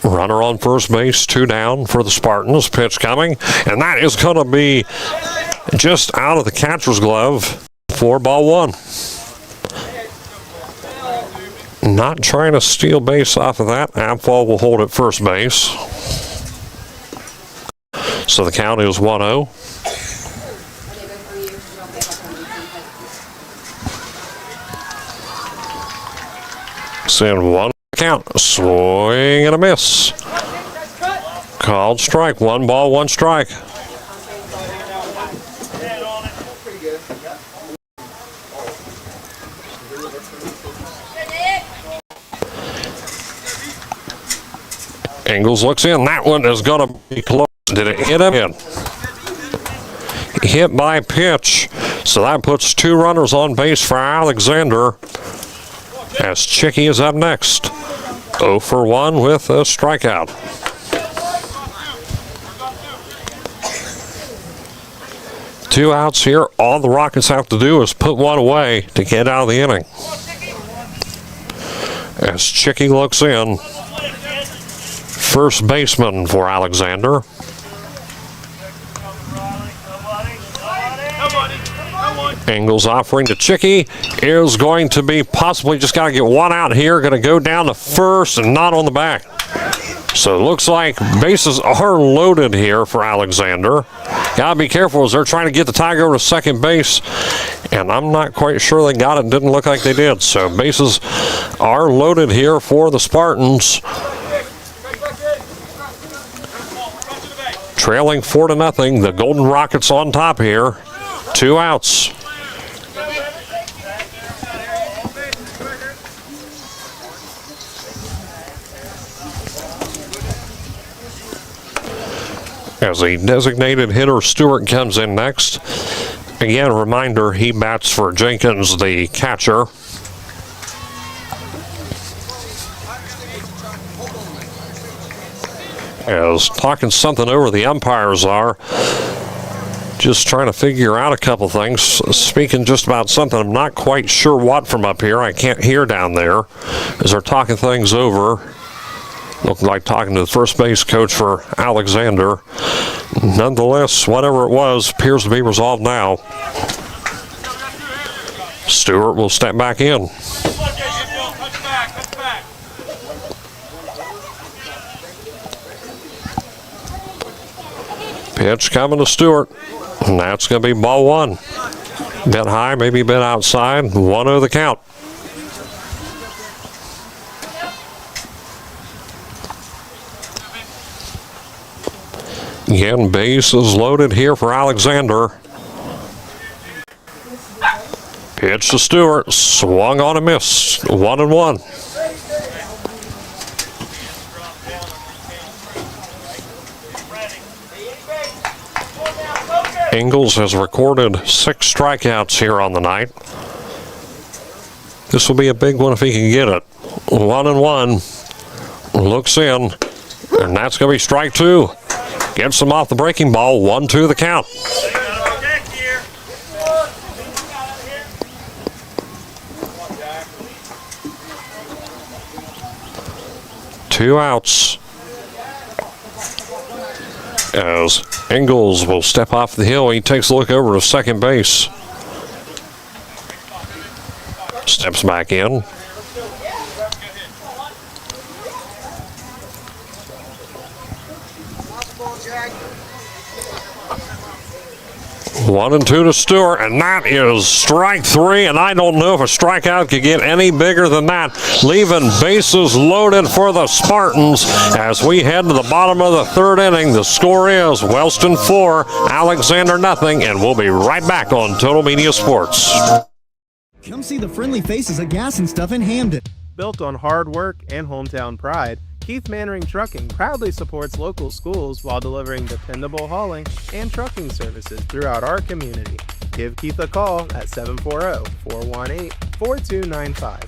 Runner on first base, 2 down for the Spartans. Pitch coming, and that is going to be just out of the catcher's glove for ball 1. Not trying to steal base off of that. Amthal will hold at first base. So the count is 1-0. Send 1 count. Swing and a miss. Called strike. 1 ball, 1 strike. Ingles looks in. That one is going to be close. Did it hit him? hit by pitch. So that puts 2 runners on base for Alexander as Chicky is up next. 0 for 1 with a strikeout. Two outs here. All the Rockets have to do is put one away to get out of the inning. As Chicky looks in, first baseman for Alexander. Ingles offering to Chicky is going to be possibly just got to get one out here. Going to go down to first and not on the back. So it looks like bases are loaded here for Alexander. Got to be careful as they're trying to get the Tiger over to second base. And I'm not quite sure they got it. Didn't look like they did. So bases are loaded here for the Spartans. Trailing 4-0. The Golden Rockets on top here. 2 outs. As the designated hitter, Stewart comes in next. Again, a reminder, he bats for Jenkins, the catcher. As talking something over the umpires are. Just trying to figure out a couple things. Speaking just about something, I'm not quite sure what from up here. I can't hear down there as they're talking things over. Looking like talking to the first base coach for Alexander. Nonetheless, whatever it was appears to be resolved now. Stewart will step back in. Pitch coming to Stewart. And that's going to be ball 1. Bit high, maybe a bit outside. 1-0 the count. Again, base is loaded here for Alexander. Pitch to Stewart. Swung on a miss. 1-1. Ingles has recorded 6 strikeouts here on the night. This will be a big one if he can get it. 1-1. Looks in. And that's going to be strike 2. Gets him off the breaking ball. 1-2 the count. Two outs. As Ingles will step off the hill, he takes a look over to second base. Steps back in. One and 2 to Stewart, and that is strike 3, and I don't know if a strikeout could get any bigger than that, leaving bases loaded for the Spartans as we head to the bottom of the 3rd inning. The score is Wellston 4, Alexander nothing, and we'll be right back on Total Media Sports. Come see the friendly faces at Gas and Stuff in Hamden. Built on hard work and hometown pride, Keith Mannering Trucking proudly supports local schools while delivering dependable hauling and trucking services throughout our community. Give Keith a call at 740-418-4295.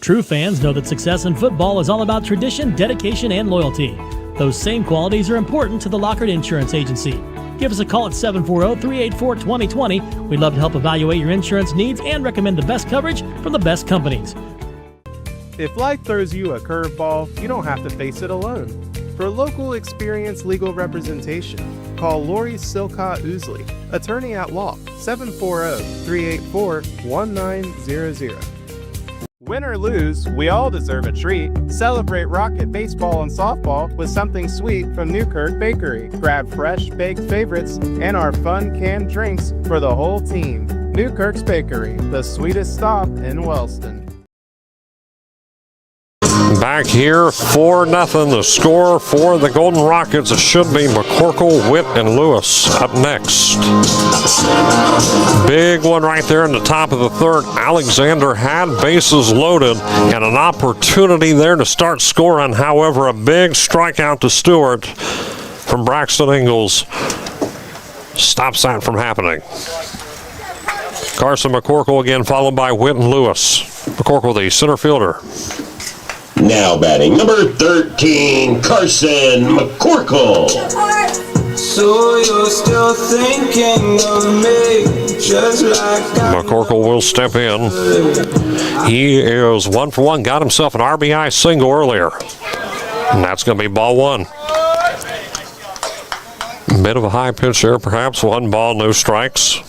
True fans know that success in football is all about tradition, dedication, and loyalty. Those same qualities are important to the Lockard Insurance Agency. Give us a call at 740-384-2020. We'd love to help evaluate your insurance needs and recommend the best coverage from the best companies. If life throws you a curveball, you don't have to face it alone. For local experienced legal representation, call Lori Silcott Oosley, attorney at law, 740-384-1900. Win or lose, we all deserve a treat. Celebrate Rocket baseball and softball with something sweet from Newkirk Bakery. Grab fresh baked favorites and our fun canned drinks for the whole team. Newkirk's Bakery, the sweetest stop in Wellston. Back here, 4-0. The score for the Golden Rockets. It should be McCorkle, Witt, and Lewis up next. Big one right there in the top of the 3rd. Alexander had bases loaded and an opportunity there to start scoring. However, a big strikeout to Stewart from Braxton Ingles. stops that from happening. Carson McCorkle again, followed by Whitten Lewis. McCorkle, the center fielder. Now batting number 13, Carson McCorkle. So you're still thinking of me, just like McCorkle will step in. He is 1 for 1, got himself an RBI single earlier. And that's going to be ball one. Bit of a high pitch there, perhaps. 1 ball, no strikes.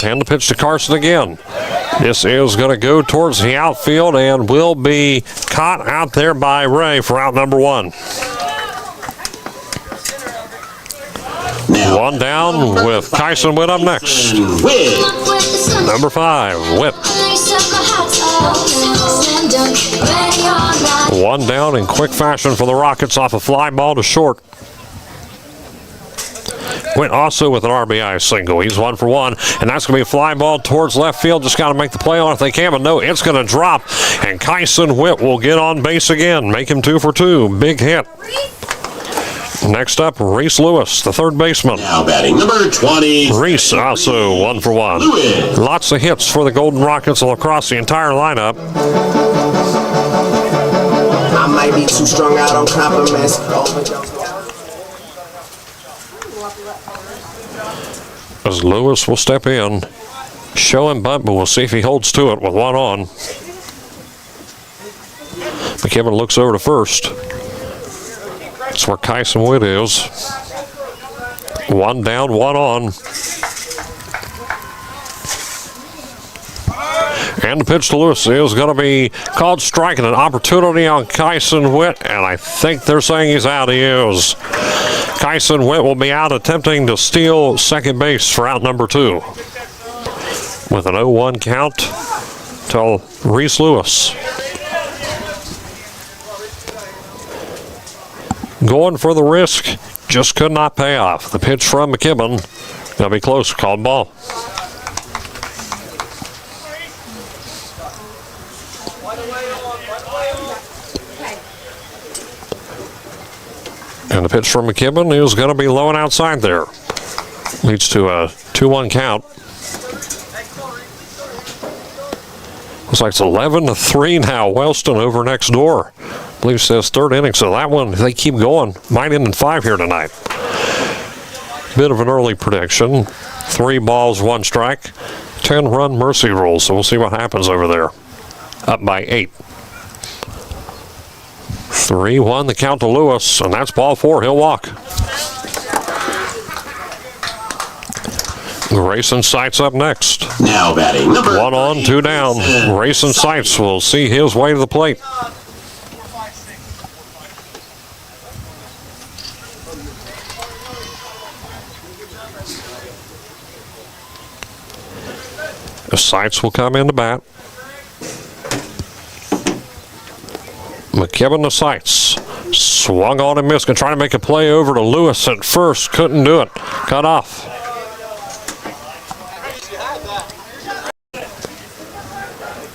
And the pitch to Carson again. This is going to go towards the outfield and will be caught out there by Ray for out number 1. One down with Kyson Witt up next. Number 5, Witt. 1 down in quick fashion for the Rockets off a fly ball to short. Witt also with an RBI single. He's 1 for 1, and that's going to be a fly ball towards left field. Just got to make the play on it if they can, but no, it's going to drop, and Kyson Witt will get on base again, make him 2 for 2. Big hit. Next up, Reese Lewis, the third baseman. Now batting number 20. Reese also 1 for 1. Lewis. Lots of hits for the Golden Rockets all across the entire lineup. I might be too strung out on compliments. As Lewis will step in, show him bunt, but we'll see if he holds to it with 1 on. McKibben looks over to first. That's where Kyson Witt is. 1 down, 1 on. And the pitch to Lewis is going to be called striking. An opportunity on Kyson Witt, and I think they're saying he's out. He is. Kyson Witt will be out attempting to steal second base for out number 2. With an 0-1 count to Reese Lewis. Going for the risk, just could not pay off. The pitch from McKibben, going to be close, called ball. And the pitch from McKibben is going to be low and outside there. Leads to a 2-1 count. Looks like it's 11-3 now. Wellston over next door. I believe it says third inning, so that one, if they keep going, might end in 5 here tonight. Bit of an early prediction. 3 balls, 1 strike. 10-run mercy rule, so we'll see what happens over there. Up by 8. 3-1 the count to Lewis, and that's ball 4. He'll walk. Grayson Seitz up next. Now batting number 1 on, 2 down. Grayson Seitz will see his way to the plate. Seitz will come in to bat. McKibben to Seitz. Swung on and missed. Trying to make a play over to Lewis at first. Couldn't do it. Cut off.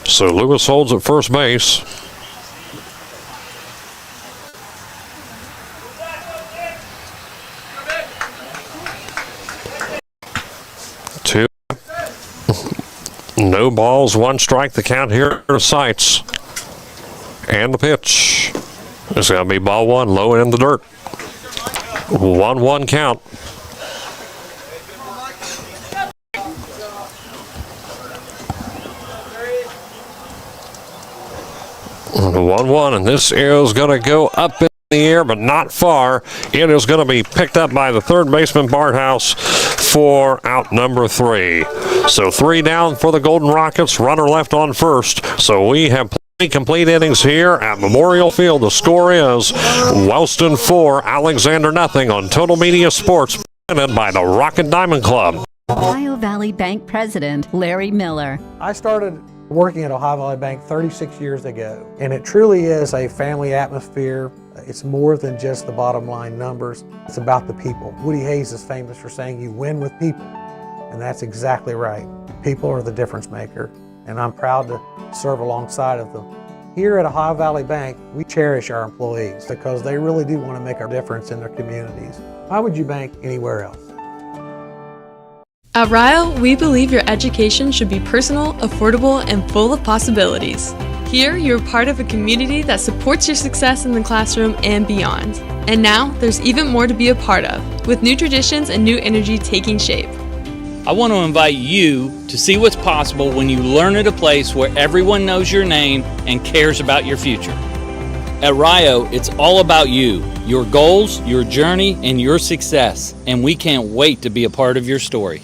So Lewis holds at first base. Two. No balls, 1 strike. The count here to Seitz. And the pitch. It's going to be ball 1, low in the dirt. 1-1 count. 1-1, and this is going to go up in the air, but not far. It is going to be picked up by the third baseman, Barthouse, for out number 3. So 3 down for the Golden Rockets, runner left on first. So we have complete innings here at Memorial Field. The score is Wellston 4, Alexander nothing on Total Media Sports, presented by the Rocket Diamond Club. Ohio Valley Bank President Larry Miller. I started working at Ohio Valley Bank 36 years ago, and it truly is a family atmosphere. It's more than just the bottom line numbers. It's about the people. Woody Hayes is famous for saying you win with people, and that's exactly right. People are the difference maker, and I'm proud to serve alongside of the Here at Ohio Valley Bank, we cherish our employees because they really do want to make a difference in their communities. Why would you bank anywhere else? At Rio, we believe your education should be personal, affordable, and full of possibilities. Here, you're part of a community that supports your success in the classroom and beyond. And now, there's even more to be a part of, with new traditions and new energy taking shape. I want to invite you to see what's possible when you learn at a place where everyone knows your name and cares about your future. At Rio, it's all about you, your goals, your journey, and your success, and we can't wait to be a part of your story.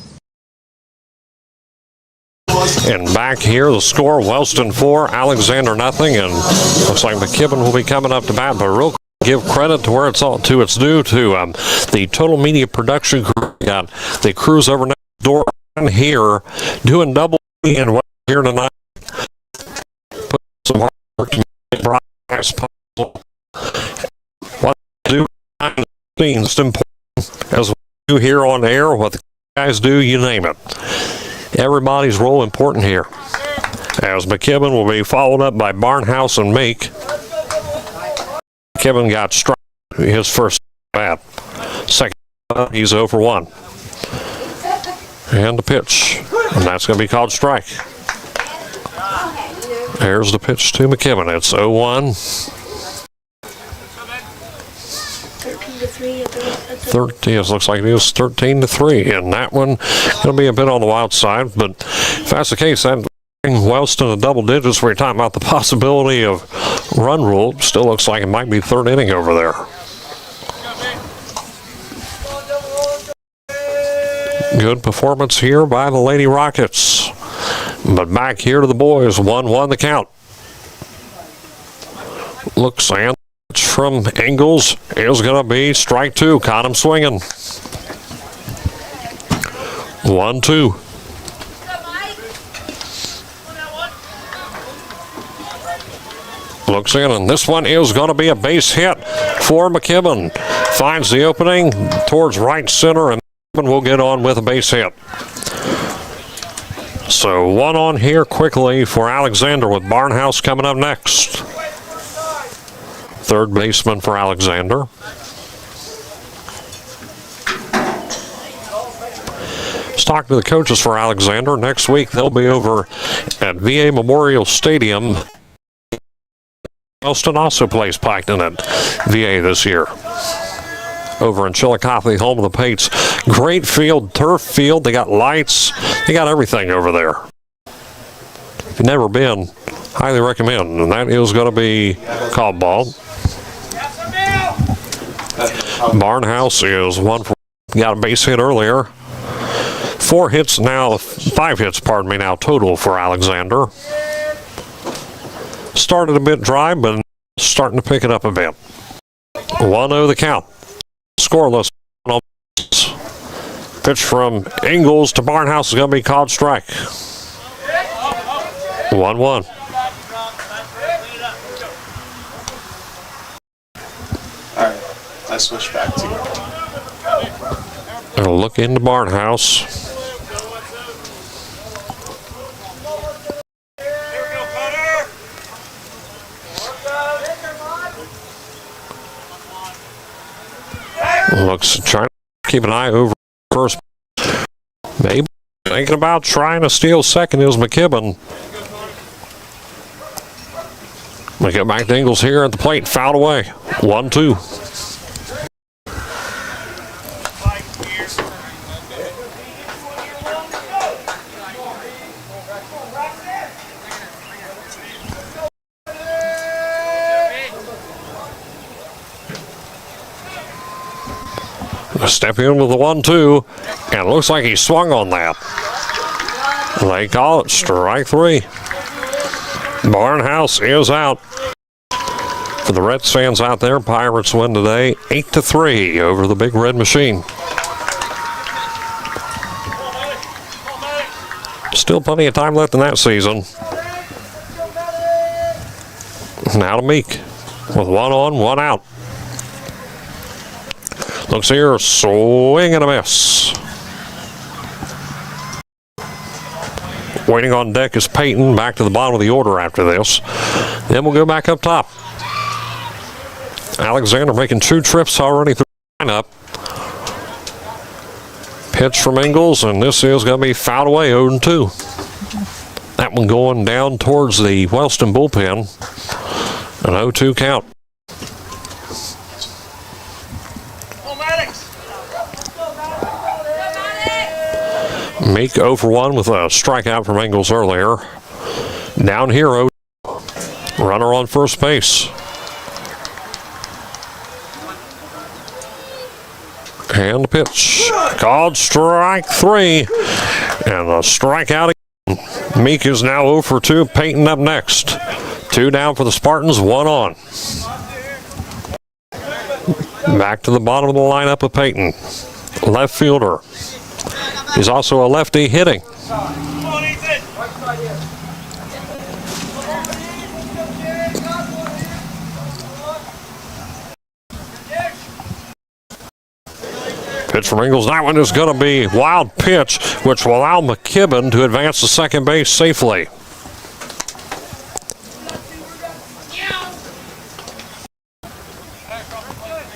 And back here, the score, Wellston 4, Alexander nothing, and looks like McKibben will be coming up to bat, but real quick, give credit to where it's due to the Total Media Production crew. Got the crews over next door in here doing double and here tonight. Put some hard work to make broadcast possible. What they do behind the scenes is important, as we do here on air, what the guys do, you name it. Everybody's role important here, as McKibben will be followed up by Barnhouse and Meek. McKibben got struck his first bat. Second up, he's 0 for 1. And the pitch, and that's going to be called strike. There's the pitch to McKibben. It's 0-1. 13, it looks like it is 13-3, and that one going to be a bit on the wild side, but if that's the case, that Wellston in double digits, we're talking about the possibility of run rule. Still looks like it might be third inning over there. Good performance here by the Lady Rockets, but back here to the boys, 1-1 the count. Looks and from Ingles is going to be strike 2. Caught him swinging. 1-2. Looks in, and this one is going to be a base hit for McKibben. Finds the opening towards right center, and McKibben will get on with a base hit. So one on here quickly for Alexander, with Barnhouse coming up next. Third baseman for Alexander. Let's talk to the coaches for Alexander. Next week they'll be over at VA Memorial Stadium. Wellston also plays Piketon at VA this year. Over in Chillicothe, home of the Pates. Great field, turf field. They got lights. They got everything over there. If you've never been, highly recommend. And that is going to be called ball. Barnhouse is 1 for, got a base hit earlier. 5 hits now total for Alexander. Started a bit dry, but starting to pick it up a bit. 1-0 the count. Scoreless. Pitch from Ingles to Barnhouse is going to be called strike. 1-1. I switch back to you. I'll look into Barnhouse. Looks trying to keep an eye over first. Maybe thinking about trying to steal second is McKibben. We get back to Ingles here at the plate, fouled away. 1-2. Step in with the 1-2, and it looks like he swung on that. They call it strike 3. Barnhouse is out. For the Reds fans out there, Pirates win today 8-3 over the Big Red Machine. Still plenty of time left in that season. Now to Meek with 1 on, 1 out. Looks here, swing and a miss. Waiting on deck is Peyton, back to the bottom of the order after this. Then we'll go back up top. Alexander making 2 trips already through the lineup. Pitch from Ingles, and this is going to be fouled away, 0-2. That one going down towards the Wellston bullpen. An 0-2 count. Meek 0 for 1 with a strikeout from Ingles earlier. Down here, 0. Runner on first base. And the pitch. Called strike 3. And a strikeout again. Meek is now 0 for 2. Peyton up next. 2 down for the Spartans, 1 on. Back to the bottom of the lineup of Peyton. Left fielder. He's also a lefty hitting. Pitch from Ingles. That one is going to be wild pitch, which will allow McKibben to advance to second base safely.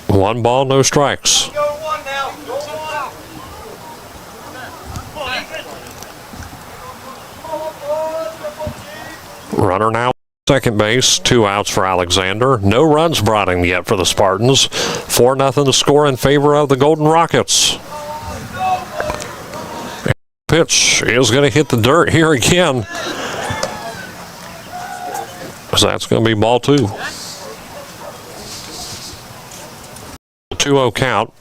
One ball, no strikes. Runner now second base, 2 outs for Alexander. No runs brought in yet for the Spartans. 4-0 to score in favor of the Golden Rockets. And pitch is going to hit the dirt here again. So that's going to be ball 2. 2-0 count.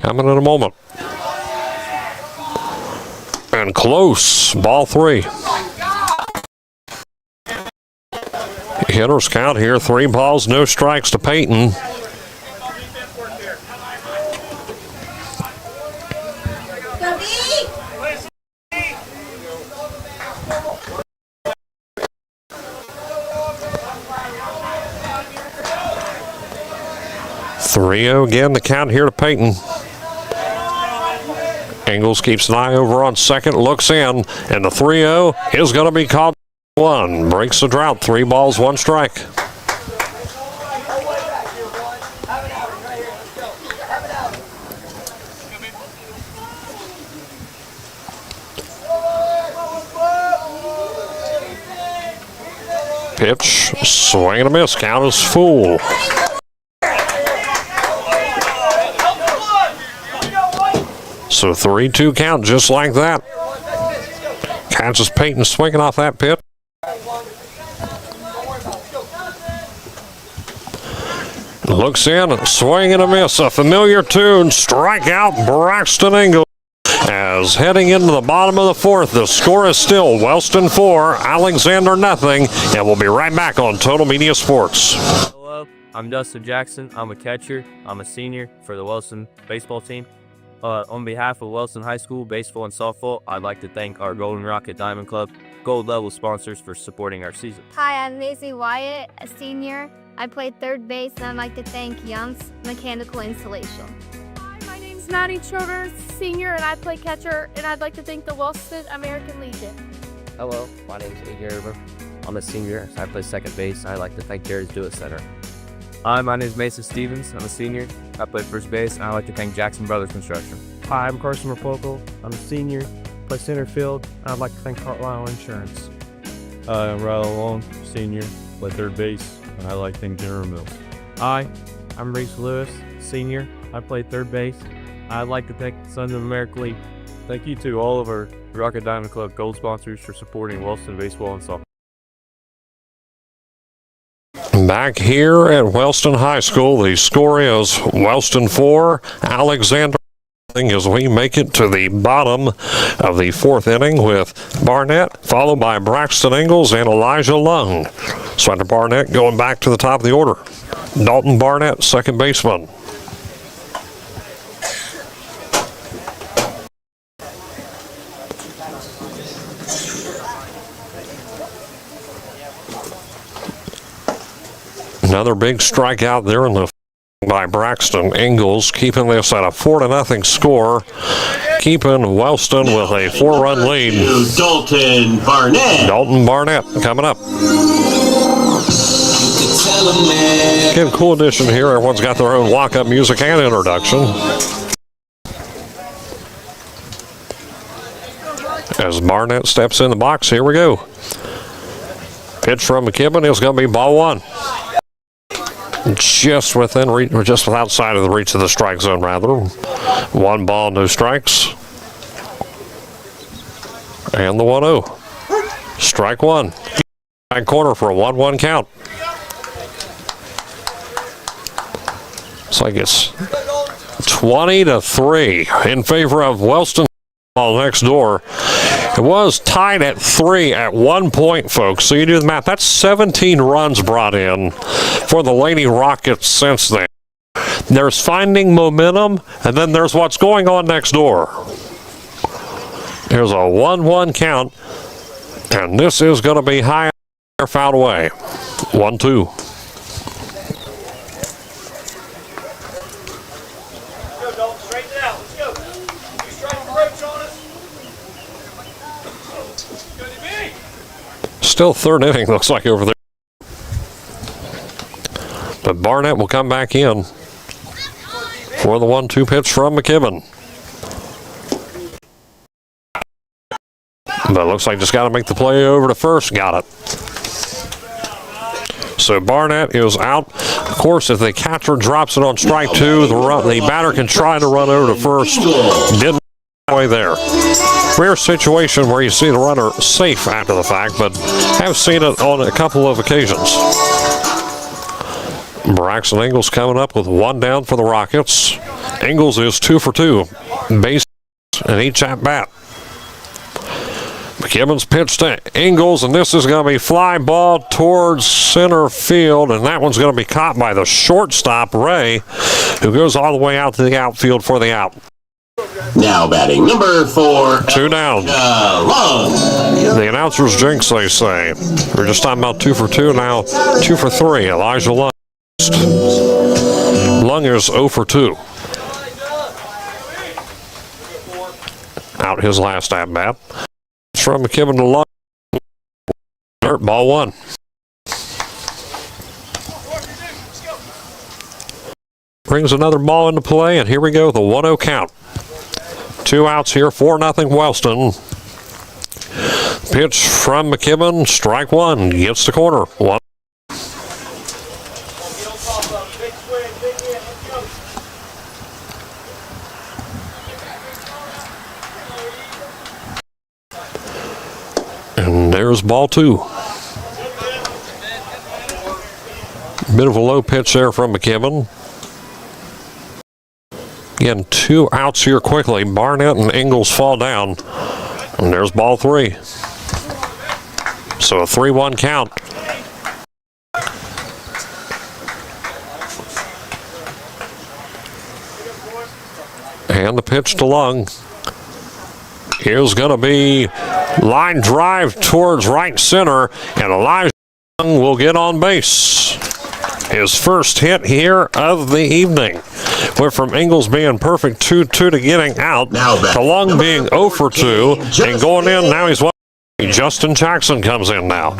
Coming in a moment. And close. Ball 3. Hitters count here. 3 balls, no strikes to Peyton. Three-0 again, the count here to Peyton. Ingles keeps an eye over on second, looks in, and the 3-0 is going to be called 1. Breaks the drought, 3 balls, 1 strike. Pitch, swing and a miss, count is full. So 3-2 count just like that. Catches Peyton swinging off that pitch. Looks in, swing and a miss. A familiar tune. Strikeout Braxton Ingles. As heading into the bottom of the 4th, the score is still Wellston 4, Alexander nothing, and we'll be right back on Total Media Sports. Hello, I'm Dustin Jackson. I'm a catcher. I'm a senior for the Wellston baseball team. On behalf of Wellston High School baseball and softball, I'd like to thank our Golden Rocket Diamond Club gold level sponsors for supporting our season. Hi, I'm Maisie Wyatt, a senior. I play third base, and I'd like to thank Young's Mechanical Installation. Hi, my name's Maddie Childers, senior, and I play catcher, and I'd like to thank the Wellston American Legion. Hello, my name's Adrian Herber. I'm a senior, so I play second base, and I'd like to thank Jerry's Do It Center. Hi, my name is Mason Stevens. I'm a senior. I play first base, and I'd like to thank Jackson Brothers Construction. Hi, I'm Carson Rapoco. I'm a senior, play center field, and I'd like to thank Carlisle Insurance. Hi, I'm Riley Long, senior, play third base, and I'd like to thank General Mills. Hi, I'm Reese Lewis, senior. I play third base. I'd like to thank the Sons of America League. Thank you to all of our Rocket Diamond Club gold sponsors for supporting Wellston baseball and softball. Back here at Wellston High School, the score is Wellston 4, Alexander as we make it to the bottom of the 4th inning with Barnett, followed by Braxton Ingles and Elijah Lung. Sweater Barnett going back to the top of the order. Dalton Barnett, second baseman. Another big strikeout there in the by Braxton Ingalls, keeping this at a 4-0 score, keeping Wellston with a 4-run lead. Dalton Barnett. Dalton Barnett coming up. Again, cool addition here. Everyone's got their own walk-up music and introduction. As Barnett steps in the box, here we go. Pitch from McKibben is going to be ball one. Just within reach, or just outside of the reach of the strike zone, rather. 1 ball, no strikes. And the 1-0. Strike one. Back corner for a 1-1 count. Looks like it's 20-3 in favor of Wellston next door. It was tied at 3 at one point, folks. So you do the math. That's 17 runs brought in for the Lady Rockets since then. There's finding momentum, and then there's what's going on next door. Here's a 1-1 count, and this is going to be high, fouled away. 1-2. Still third inning, looks like, over there. But Barnett will come back in for the 1-2 pitch from McKibben. But it looks like just got to make the play over to first. Got it. So Barnett is out. Of course, if the catcher drops it on strike 2, the batter can try to run over to first. Didn't way there. Rare situation where you see the runner safe after the fact, but have seen it on a couple of occasions. Braxton Ingalls coming up with 1 down for the Rockets. Ingalls is 2 for 2. Base in each at bat. McKibben's pitch to Ingalls, and this is going to be fly ball towards center field, and that one's going to be caught by the shortstop, Ray, who goes all the way out to the outfield for the out. Now batting number 4. 2 down. The announcer's jinx, they say. We're just talking about 2 for 2, now 2 for 3. Elijah Lung. Lung is 0 for 2. Out his last at bat. From McKibben to Lung. Dirt ball 1. Brings another ball into play, and here we go, the 1-0 count. 2 outs here, 4-0 Wellston. Pitch from McKibben, strike 1, gets the corner. 1. And there's ball 2. Bit of a low pitch there from McKibben. Again, 2 outs here quickly. Barnett and Ingalls fall down. And there's ball 3. So a 3-1 count. And the pitch to Lung is going to be line drive towards right center. And Elijah Lung will get on base. His first hit here of the evening. Went from Ingalls being perfect 2-2 to getting out. To Lung being 0 for 2. And going in, now he's 1. Justin Jackson comes in now.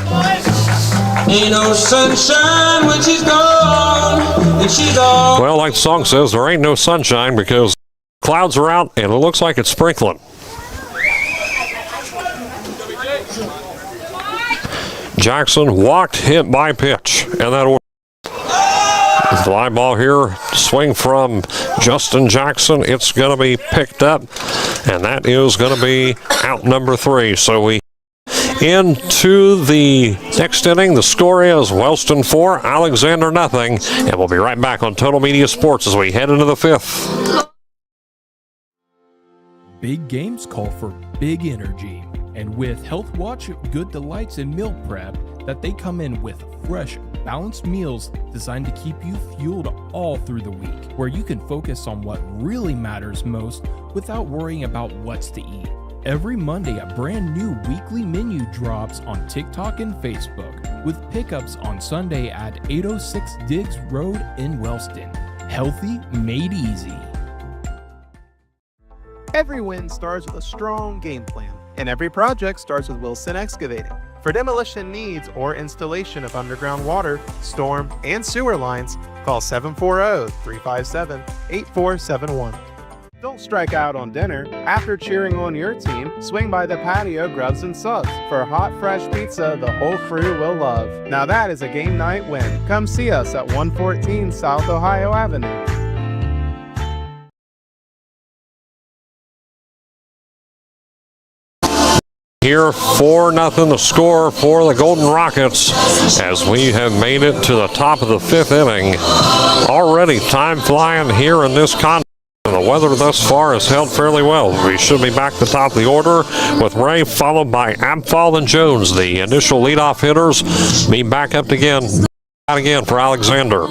Ain't no sunshine when she's gone, and she's gone. Well, like the song says, there ain't no sunshine because clouds are out and it looks like it's sprinkling. Jackson walked, hit by pitch, and that order. Fly ball here, swing from Justin Jackson. It's going to be picked up, and that is going to be out number 3. So we into the next inning. The score is Wellston 4, Alexander nothing, and we'll be right back on Total Media Sports as we head into the 5th. Big games call for big energy, and with Health Watch, Good Delights, and Meal Prep, that they come in with fresh, balanced meals designed to keep you fueled all through the week, where you can focus on what really matters most without worrying about what's to eat. Every Monday, a brand new weekly menu drops on TikTok and Facebook, with pickups on Sunday at 806 Diggs Road in Wellston. Healthy, made easy. Every win starts with a strong game plan, and every project starts with Wilson Excavating. For demolition needs or installation of underground water, storm, and sewer lines, call 740-357-8471. Don't strike out on dinner. After cheering on your team, swing by the patio Grubs and Subs for hot, fresh pizza the whole crew will love. Now that is a game night win. Come see us at 114 South Ohio Avenue. Here, 4-0 the score for the Golden Rockets as we have made it to the top of the 5th inning. Already time flying here in this contest. The weather thus far has held fairly well. We should be back to the top of the order with Ray, followed by Amphal and Jones. The initial leadoff hitters be back up again for Alexander.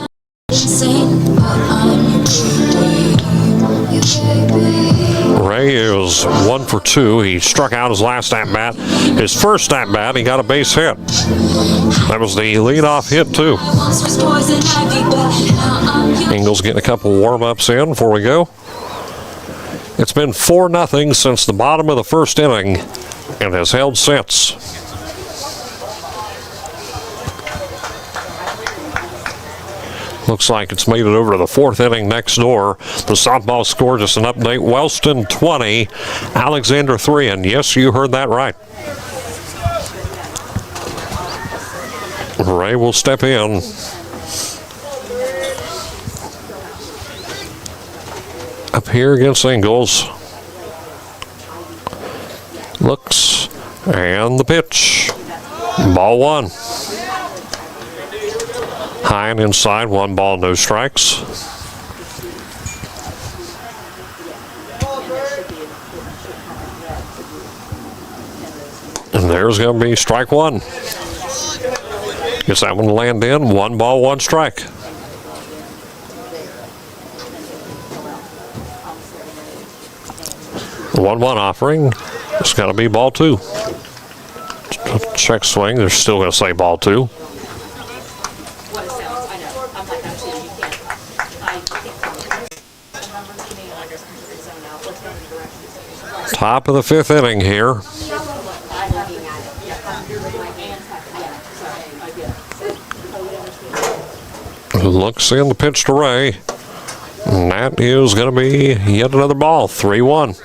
Ray is 1 for 2. He struck out his last at-bat. His first at-bat, he got a base hit. That was the leadoff hit, too. Ingles getting a couple warm-ups in before we go. It's been 4-0 since the bottom of the 1st inning and has held since. Looks like it's made it over to the 4th inning next door. The softball score, just an update. Wellston 20, Alexander 3, and yes, you heard that right. Ray will step in. Up here against Ingles. Looks, and the pitch. Ball 1. High and inside, 1 ball, no strikes. And there's going to be strike 1. Gets that one to land in, 1 ball, 1 strike. The 1-1 offering. It's got to be ball 2. Check swing. They're still going to say ball 2. Top of the 5th inning here. Looks in the pitch to Ray. And that is going to be yet another ball. 3-1.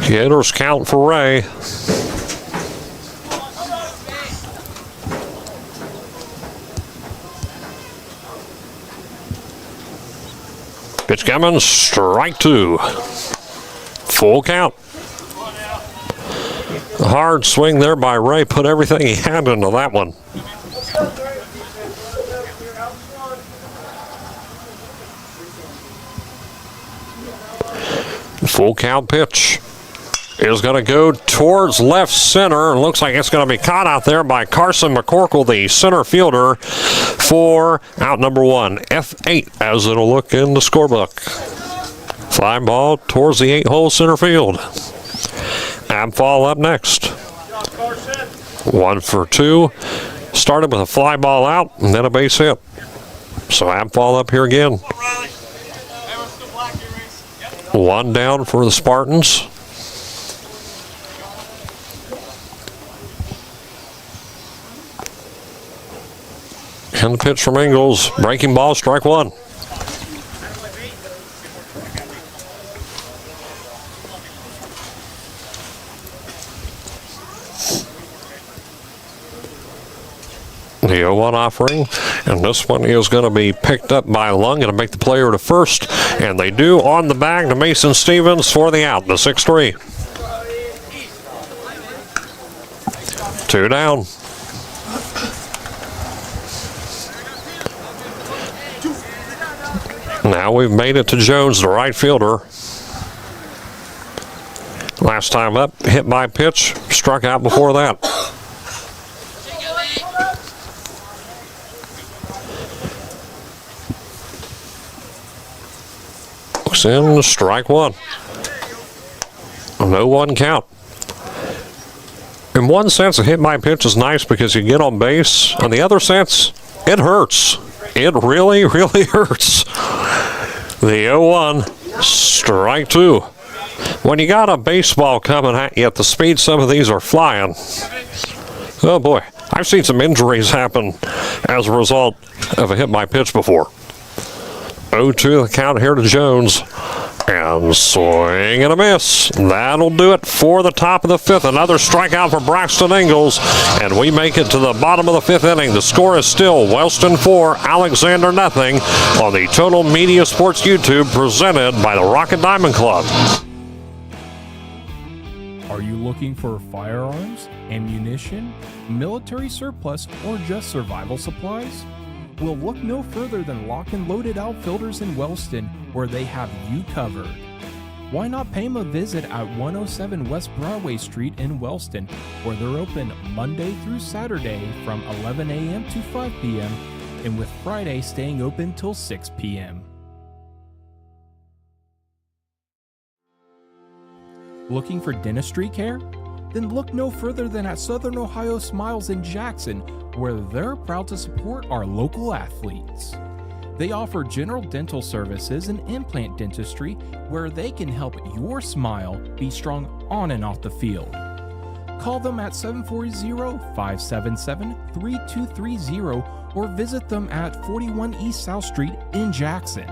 Hitters count for Ray. Pitch coming, strike 2. Full count. A hard swing there by Ray. Put everything he had into that one. Full count pitch is going to go towards left center. Looks like it's going to be caught out there by Carson McCorkle, the center fielder, for out number 1, F8, as it'll look in the scorebook. Fly ball towards the 8-hole center field. Amphal up next. 1 for 2. Started with a fly ball out and then a base hit. So Amphal up here again. 1 down for the Spartans. And the pitch from Ingles. Breaking ball, strike 1. The 0-1 offering, and this one is going to be picked up by Lung, going to make the player to first, and they do on the bag to Mason Stevens for the out, the 6-3. 2 down. Now we've made it to Jones, the right fielder. Last time up, hit by pitch, struck out before that. Looks in, strike 1. 0-1 count. In one sense, a hit by pitch is nice because you get on base. On the other sense, it hurts. It really, really hurts. The 0-1, strike two. When you got a baseball coming at you at the speed some of these are flying, oh boy, I've seen some injuries happen as a result of a hit by pitch before. 0-2 the count here to Jones. And swing and a miss. That'll do it for the top of the fifth. Another strikeout for Braxton Ingalls. And we make it to the bottom of the fifth inning. The score is still Wellston 4, Alexander nothing on the Total Media Sports YouTube presented by the Rocket Diamond Club. Are you looking for firearms, ammunition, military surplus, or just survival supplies? Well, look no further than Lock and Loaded Outfitters in Wellston, where they have you covered. Why not pay them a visit at 107 West Broadway Street in Wellston, where they're open Monday through Saturday from 11 a.m. to 5 p.m., and with Friday staying open till 6 p.m. Looking for dentistry care? Then look no further than at Southern Ohio Smiles in Jackson, where they're proud to support our local athletes. They offer general dental services and implant dentistry, where they can help your smile be strong on and off the field. Call them at 740-577-3230 or visit them at 41 East South Street in Jackson.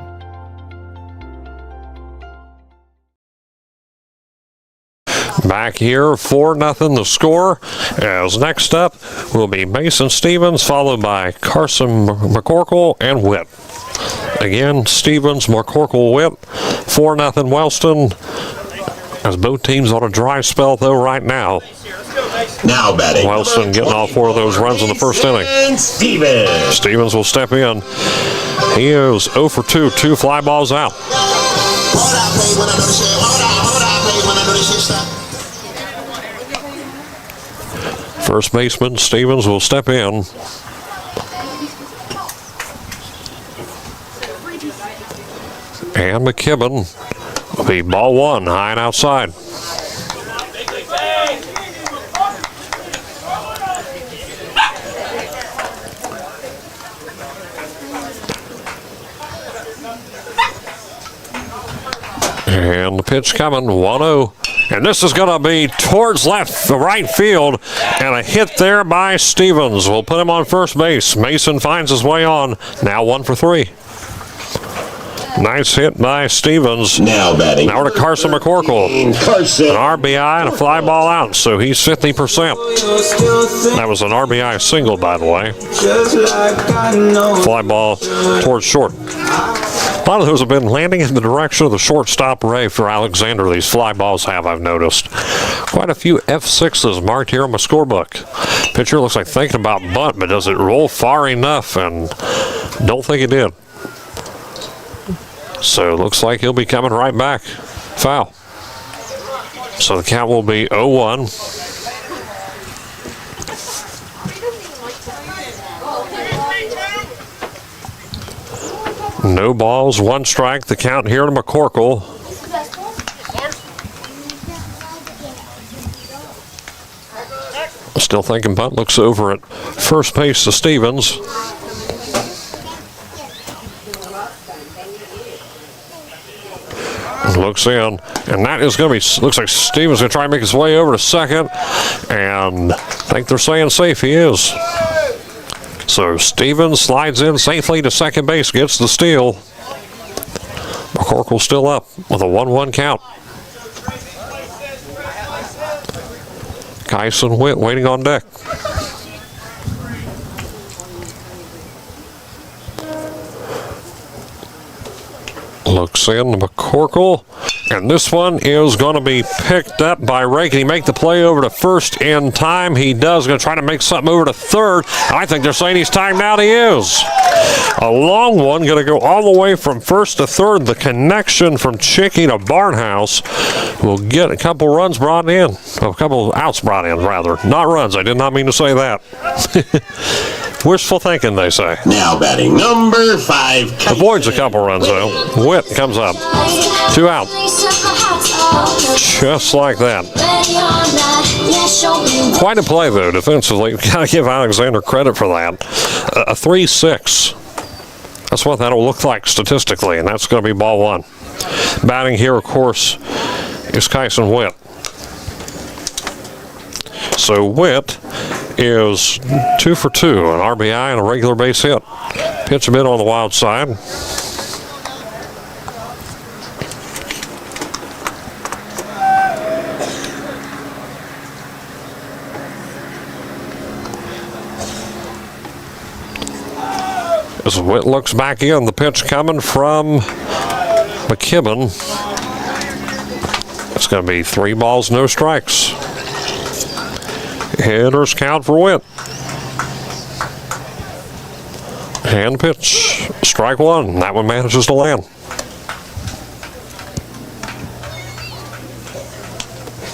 Back here, 4-0 the score. As next up will be Mason Stevens, followed by Carson McCorkle and Witt. Again, Stevens, McCorkle, Witt. 4-0 Wellston. As both teams on a dry spell, though, right now. Now batting. Wellston getting all 4 of those runs in the first inning. Stevens will step in. He is 0 for 2, 2 fly balls out. First baseman Stevens will step in. And McKibben will be ball 1, high and outside. And the pitch coming, 1-0. And this is going to be towards right field, and a hit there by Stevens. We'll put him on first base. Mason finds his way on. Now 1 for 3. Nice hit by Stevens. Now batting. Now to Carson McCorkle. An RBI and a fly ball out, so he's 50%. That was an RBI single, by the way. Fly ball towards short. A lot of those have been landing in the direction of the shortstop Ray for Alexander. These fly balls have, I've noticed. Quite a few F6s marked here on my scorebook. Pitcher looks like thinking about bunt, but does it roll far enough? And don't think it did. So it looks like he'll be coming right back. Foul. So the count will be 0-1. No balls, 1 strike. The count here to McCorkle. Still thinking bunt, looks over at first base to Stevens. Looks in, and that is going to be, looks like Stevens going to try and make his way over to second, and I think they're saying safe. He is. So Stevens slides in safely to second base, gets the steal. McCorkle still up with a 1-1 count. Kyson Witt waiting on deck. Looks in to McCorkle, and this one is going to be picked up by Ray. Can he make the play over to first in time? He does. Going to try to make something over to third. I think they're saying he's timed out. He is. A long one, going to go all the way from first to third. The connection from Chicky to Barnhouse will get a couple runs brought in. A couple outs brought in, rather. Not runs. I did not mean to say that. Wishful thinking, they say. Now batting number 5. Avoids a couple runs, though. Witt comes up. 2 out. Just like that. Quite a play, though, defensively. Got to give Alexander credit for that. A 3-6. That's what that'll look like statistically, and that's going to be ball one. Batting here, of course, is Kyson Witt. So Witt is 2 for 2, an RBI and a regular base hit. Pitch a bit on the wild side. As Witt looks back in, the pitch coming from McKibben. It's going to be 3 balls, no strikes. Hitters count for Witt. And pitch. Strike one. That one manages to land.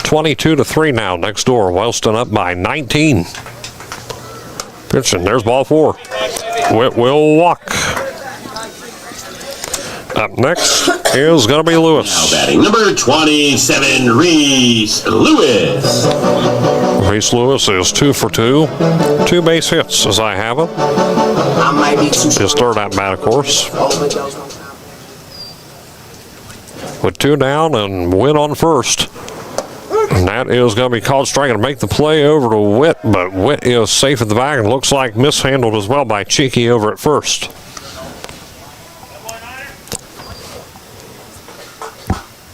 22-3 now. Next door. Wellston up by 19. Pitching. There's ball 4. Witt will walk. Up next is going to be Lewis. Now batting number 27, Reese Lewis. Reese Lewis is 2 for 2. 2 base hits as I have it. His third at bat, of course. With 2 down and Witt on first. And that is going to be called strike and make the play over to Witt, but Witt is safe at the back and looks like mishandled as well by Cheeky over at first.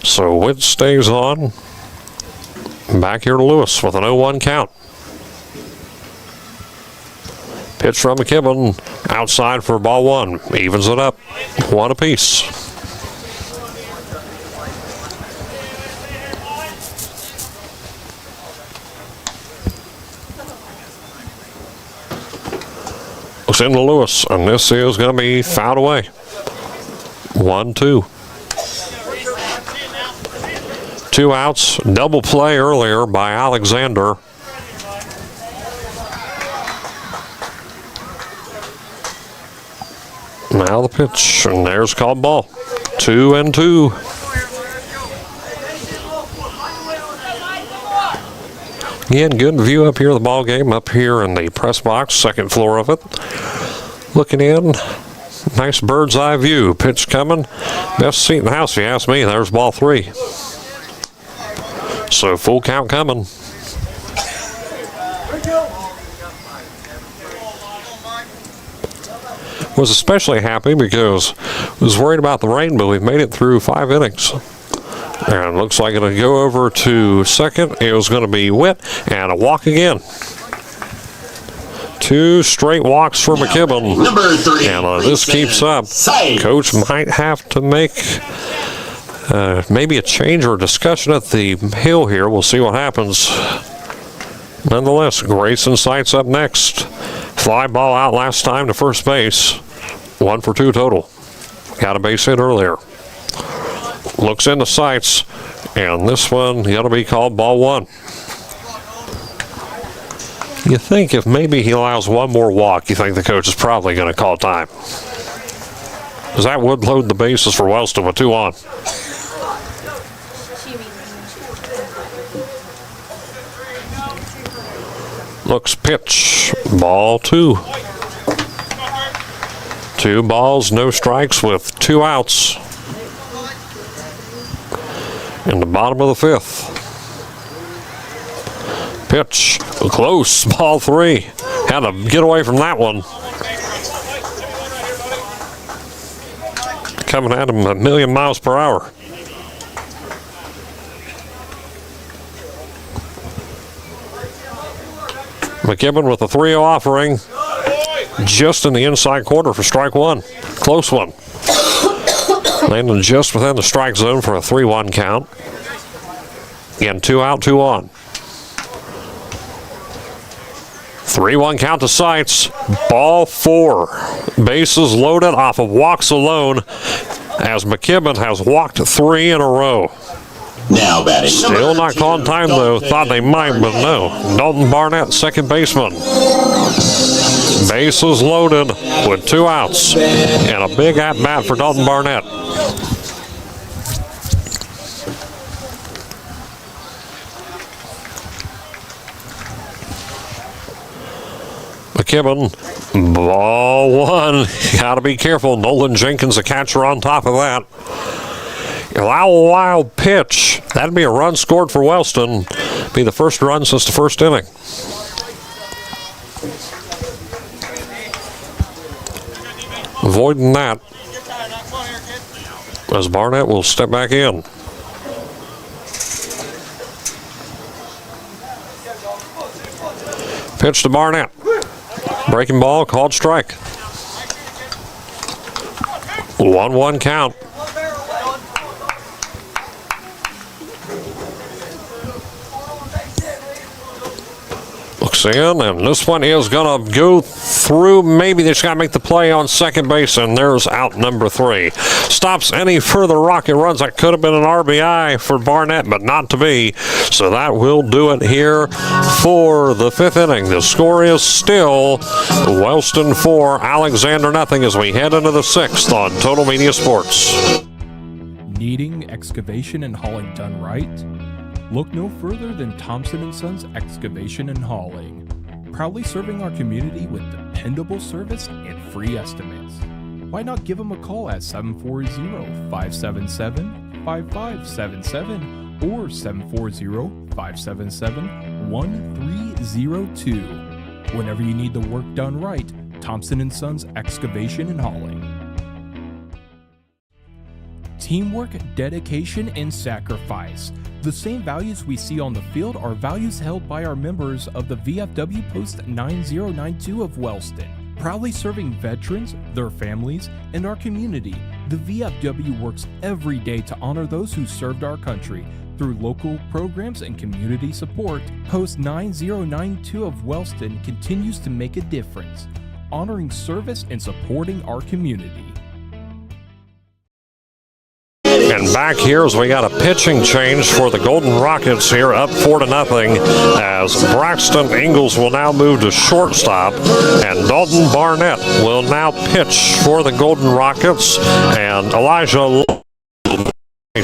So Witt stays on. Back here to Lewis with an 0-1 count. Pitch from McKibben outside for ball 1. Evens it up. 1 apiece. Looks into Lewis, and this is going to be fouled away. 1-2. 2 outs. Double play earlier by Alexander. Now the pitch, and there's called ball. 2-2. Again, good view up here of the ball game, up here in the press box, second floor of it. Looking in, nice bird's eye view. Pitch coming, best seat in the house if you ask me. There's ball 3. So full count coming. Was especially happy because I was worried about the rain, but we've made it through 5 innings. And looks like it'll go over to second. It was going to be Witt and a walk again. 2 straight walks for McKibben. Number 3. And this keeps up. Coach might have to make maybe a change or a discussion at the hill here. We'll see what happens. Nonetheless, Grayson Sights up next. Fly ball out last time to first base. 1 for 2 total. Got a base hit earlier. Looks into Sights, and this one got to be called ball 1. You think if maybe he allows 1 more walk, you think the coach is probably going to call time. Because that would load the bases for Wellston with 2 on. Looks pitch, ball 2. 2 balls, no strikes with 2 outs. In the bottom of the 5th. Pitch, close, ball 3. Had to get away from that one. Coming at him 1,000,000 miles per hour. McKibben with a 3-0 offering. Just in the inside corner for strike 1. Close one. Landing just within the strike zone for a 3-1 count. Again, 2 out, 2 on. 3-1 count to Sights. Ball 4. Bases loaded off of walks alone as McKibben has walked 3 in a row. Now batting. Still not calling time though. Thought they might, but no. Dalton Barnett, second baseman. Bases loaded with 2 outs. And a big at-bat for Dalton Barnett. McKibben. Ball one. Got to be careful. Nolan Jenkins, the catcher, on top of that. Allow a wild pitch. That'd be a run scored for Wellston. Be the first run since the first inning. Avoiding that, as Barnett will step back in. Pitch to Barnett. Breaking ball, called strike. 1-1 count. Looks in, and this one is going to go through. Maybe they just got to make the play on second base, and there's out number 3. Stops any further Rocket runs. That could have been an RBI for Barnett, but not to be. So that will do it here for the 5th inning. The score is still Wellston 4, Alexander nothing as we head into the 6th on Total Media Sports. Needing excavation and hauling done right? Look no further than Thompson & Sons Excavation and Hauling. Proudly serving our community with dependable service and free estimates. Why not give them a call at 740-577-5577 or 740-577-1302. Whenever you need the work done right, Thompson & Sons Excavation and Hauling. Teamwork, dedication, and sacrifice. The same values we see on the field are values held by our members of the VFW Post 9092 of Wellston. Proudly serving veterans, their families, and our community, the VFW works every day to honor those who served our country. Through local programs and community support, Post 9092 of Wellston continues to make a difference, honoring service and supporting our community. And back here as we got a pitching change for the Golden Rockets here, up 4-0, as Braxton Ingalls will now move to shortstop, and Dalton Barnett will now pitch for the Golden Rockets, and Elijah.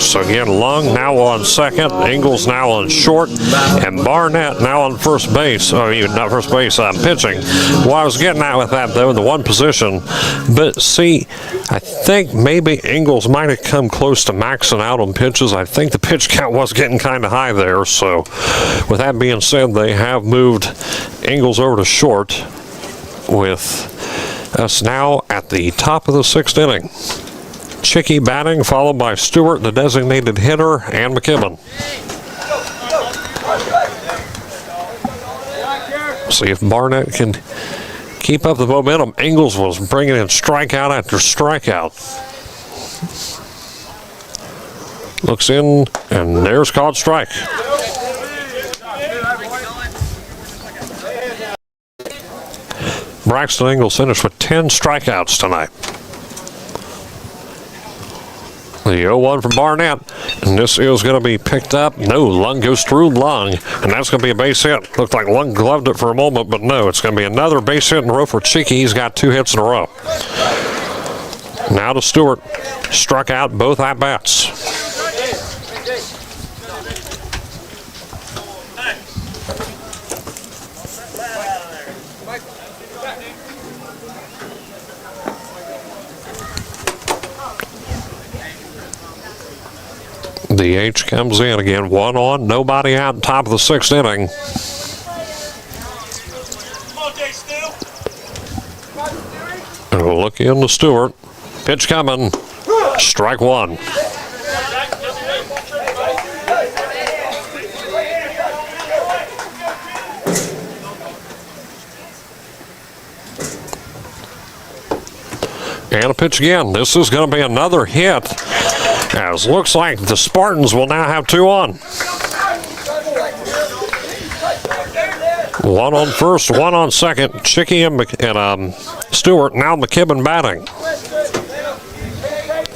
So again, Lung now on second, Ingalls now on short, and Barnett now on first base, or even not first base, pitching. Well, I was getting at with that, though, in the one position, but see, I think maybe Ingalls might have come close to maxing out on pitches. I think the pitch count was getting kind of high there, so with that being said, they have moved Ingalls over to short, with us now at the top of the 6th inning. Chicky batting, followed by Stewart, the designated hitter, and McKibben. See if Barnett can keep up the momentum. Ingalls was bringing in strikeout after strikeout. Looks in, and there's called strike. Braxton Ingalls finished with 10 strikeouts tonight. The 0-1 from Barnett, and this is going to be picked up. No, Lung goes through Lung, and that's going to be a base hit. Looked like Lung gloved it for a moment, but no, it's going to be another base hit in a row for Cheeky. He's got 2 hits in a row. Now to Stewart, struck out both at-bats. The H comes in again, 1 on, nobody out, top of the 6th inning. And we'll look into Stewart. Pitch coming, strike 1. And a pitch again. This is going to be another hit. As looks like the Spartans will now have 2 on. 1 on first, 1 on second. Chicky and Stewart, now McKibben batting.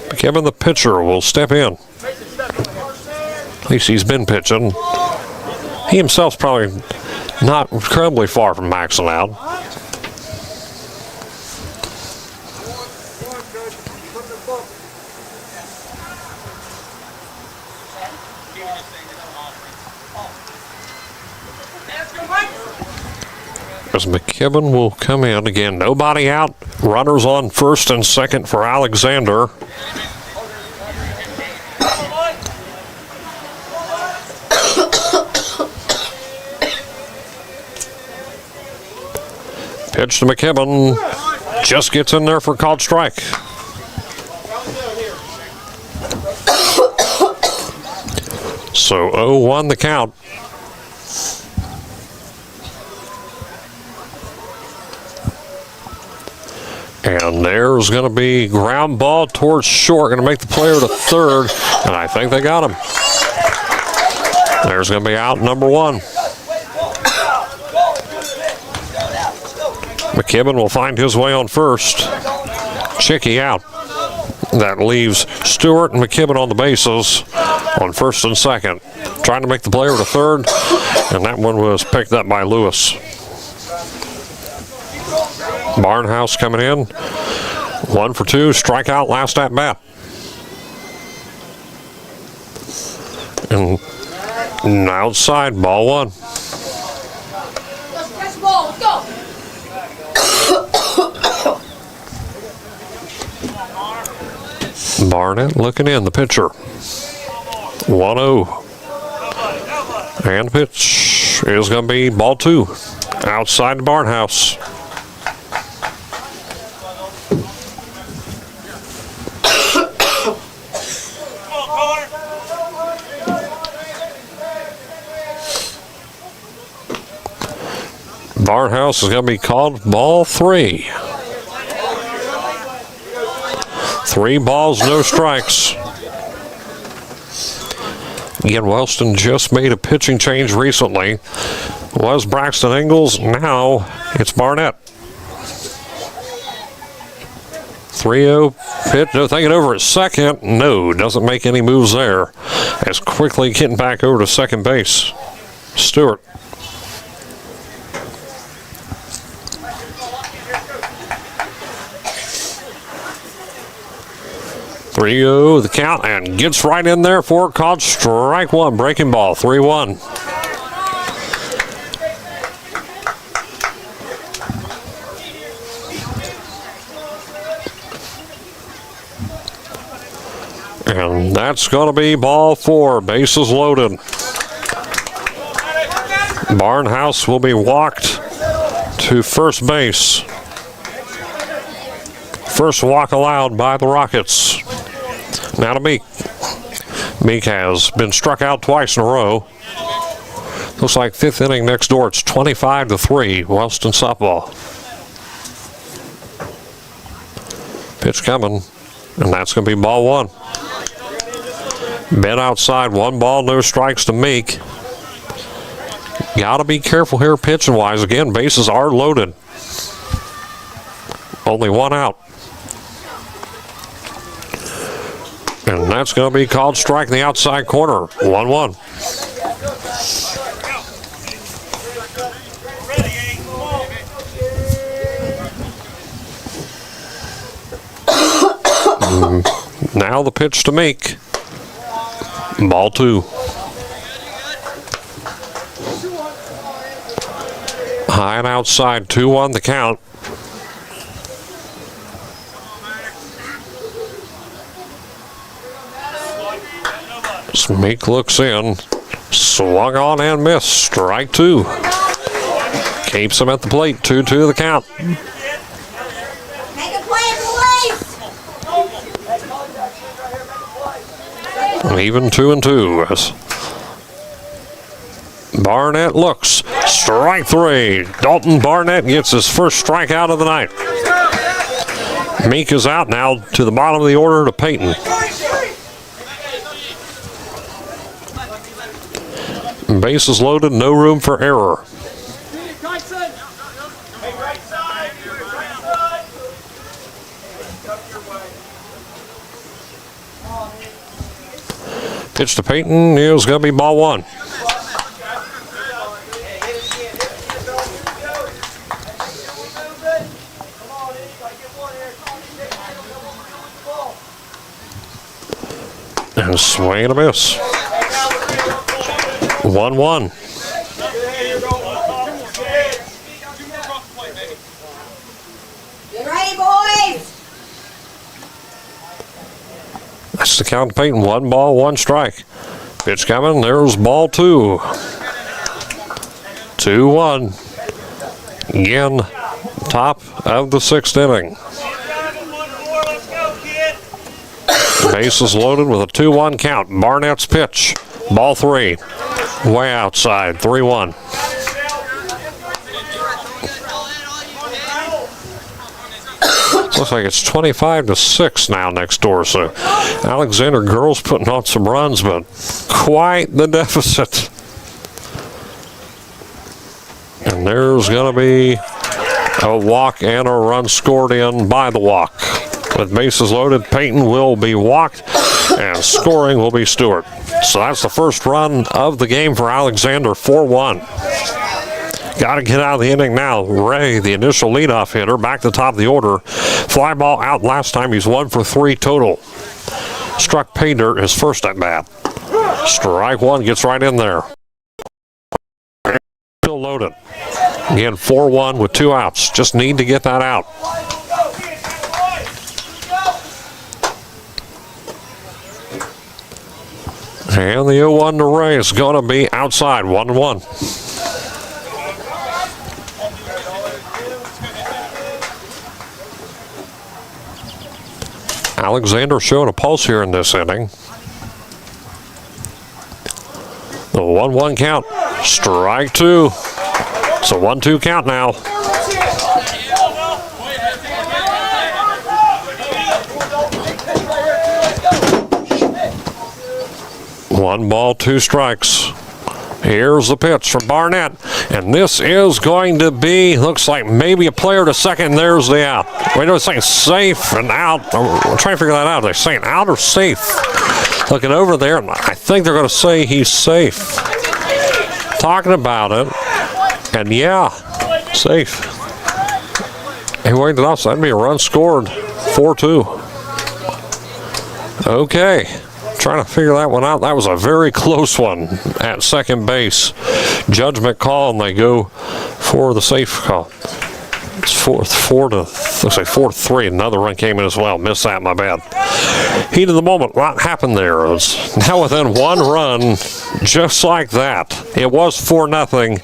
McKibben, the pitcher, will step in. At least he's been pitching. He himself's probably not incredibly far from maxing out. as McKibben will come in again. Nobody out. Runners on first and second for Alexander. Pitch to McKibben. Just gets in there for called strike. So 0-1 the count. And there's going to be ground ball towards short. Going to make the player to third. And I think they got him. There's going to be out number one. McKibben will find his way on first. Chicky out. That leaves Stewart and McKibben on the bases on first and second. Trying to make the player to third. And that one was picked up by Lewis. Barnhouse coming in. 1 for 2, strikeout last at bat. And outside, ball one. Barnett looking in, the pitcher. 1-0. And the pitch is going to be ball two. Outside the Barnhouse. Barnhouse is going to be called ball three. 3 balls, no strikes. Again, Wellston just made a pitching change recently. Was Braxton Ingalls, now it's Barnett. 3-0 pitch, no, thinking over at second. No, doesn't make any moves there. As quickly getting back over to second base. Stewart. 3-0 the count, and gets right in there for called strike one. Breaking ball, 3-1. And that's going to be ball four. Bases loaded. Barnhouse will be walked to first base. First walk allowed by the Rockets. Now to Meek. Meek has been struck out twice in a row. Looks like fifth inning next door. It's 25-3, Wellston softball. Pitch coming, and that's going to be ball one. Ben outside, 1 ball, no strikes to Meek. Got to be careful here pitching wise. Again, bases are loaded. Only 1 out. And that's going to be called strike in the outside corner. 1-1. Now the pitch to Meek. Ball two. High and outside, 2-1 the count. Meek looks in, swung on and missed. Strike two. Keeps him at the plate. 2-2 the count. Even 2-2. Barnett looks. Strike three. Dalton Barnett gets his first strikeout of the night. Meek is out now to the bottom of the order to Peyton. Bases loaded, no room for error. Pitch to Peyton is going to be ball one. And swing and a miss. 1-1. the count to Peyton. 1 ball, 1 strike. Pitch coming. There's ball 2. 2-1. Again, top of the 6th inning. Bases loaded with a 2-1 count. Barnett's pitch. Ball 3. Way outside. 3-1. Looks like it's 25-6 now next door. So Alexander Girls putting on some runs, but quite the deficit. And there's going to be a walk and a run scored in by the walk. With bases loaded, Peyton will be walked, and scoring will be Stewart. So that's the first run of the game for Alexander, 4-1. Got to get out of the inning now. Ray, the initial leadoff hitter, back to the top of the order. Fly ball out last time. He's 1 for 3 total. Struck pay dirt his first at bat. Strike 1 gets right in there. Still loaded. Again, 4-1 with 2 outs. Just need to get that out. And the 0-1 to Ray is going to be outside, 1-1. Alexander showing a pulse here in this inning. The 1-1 count. Strike 2. It's a 1-2 count now. One ball, 2 strikes. Here's the pitch from Barnett, and this is going to be, looks like maybe a player to second. There's the out. Wait a second, safe and out. I'm trying to figure that out. Are they saying out or safe? Looking over there, and I think they're going to say he's safe. Talking about it, and yeah, safe. He waited it off, so that'd be a run scored, 4-2. Okay. Trying to figure that one out. That was a very close one at second base. Judgment call, and they go for the safe call. It's 4-3. Another run came in as well. Missed that, my bad. Heat of the moment. What happened there? It was now within 1 run, just like that. It was 4-0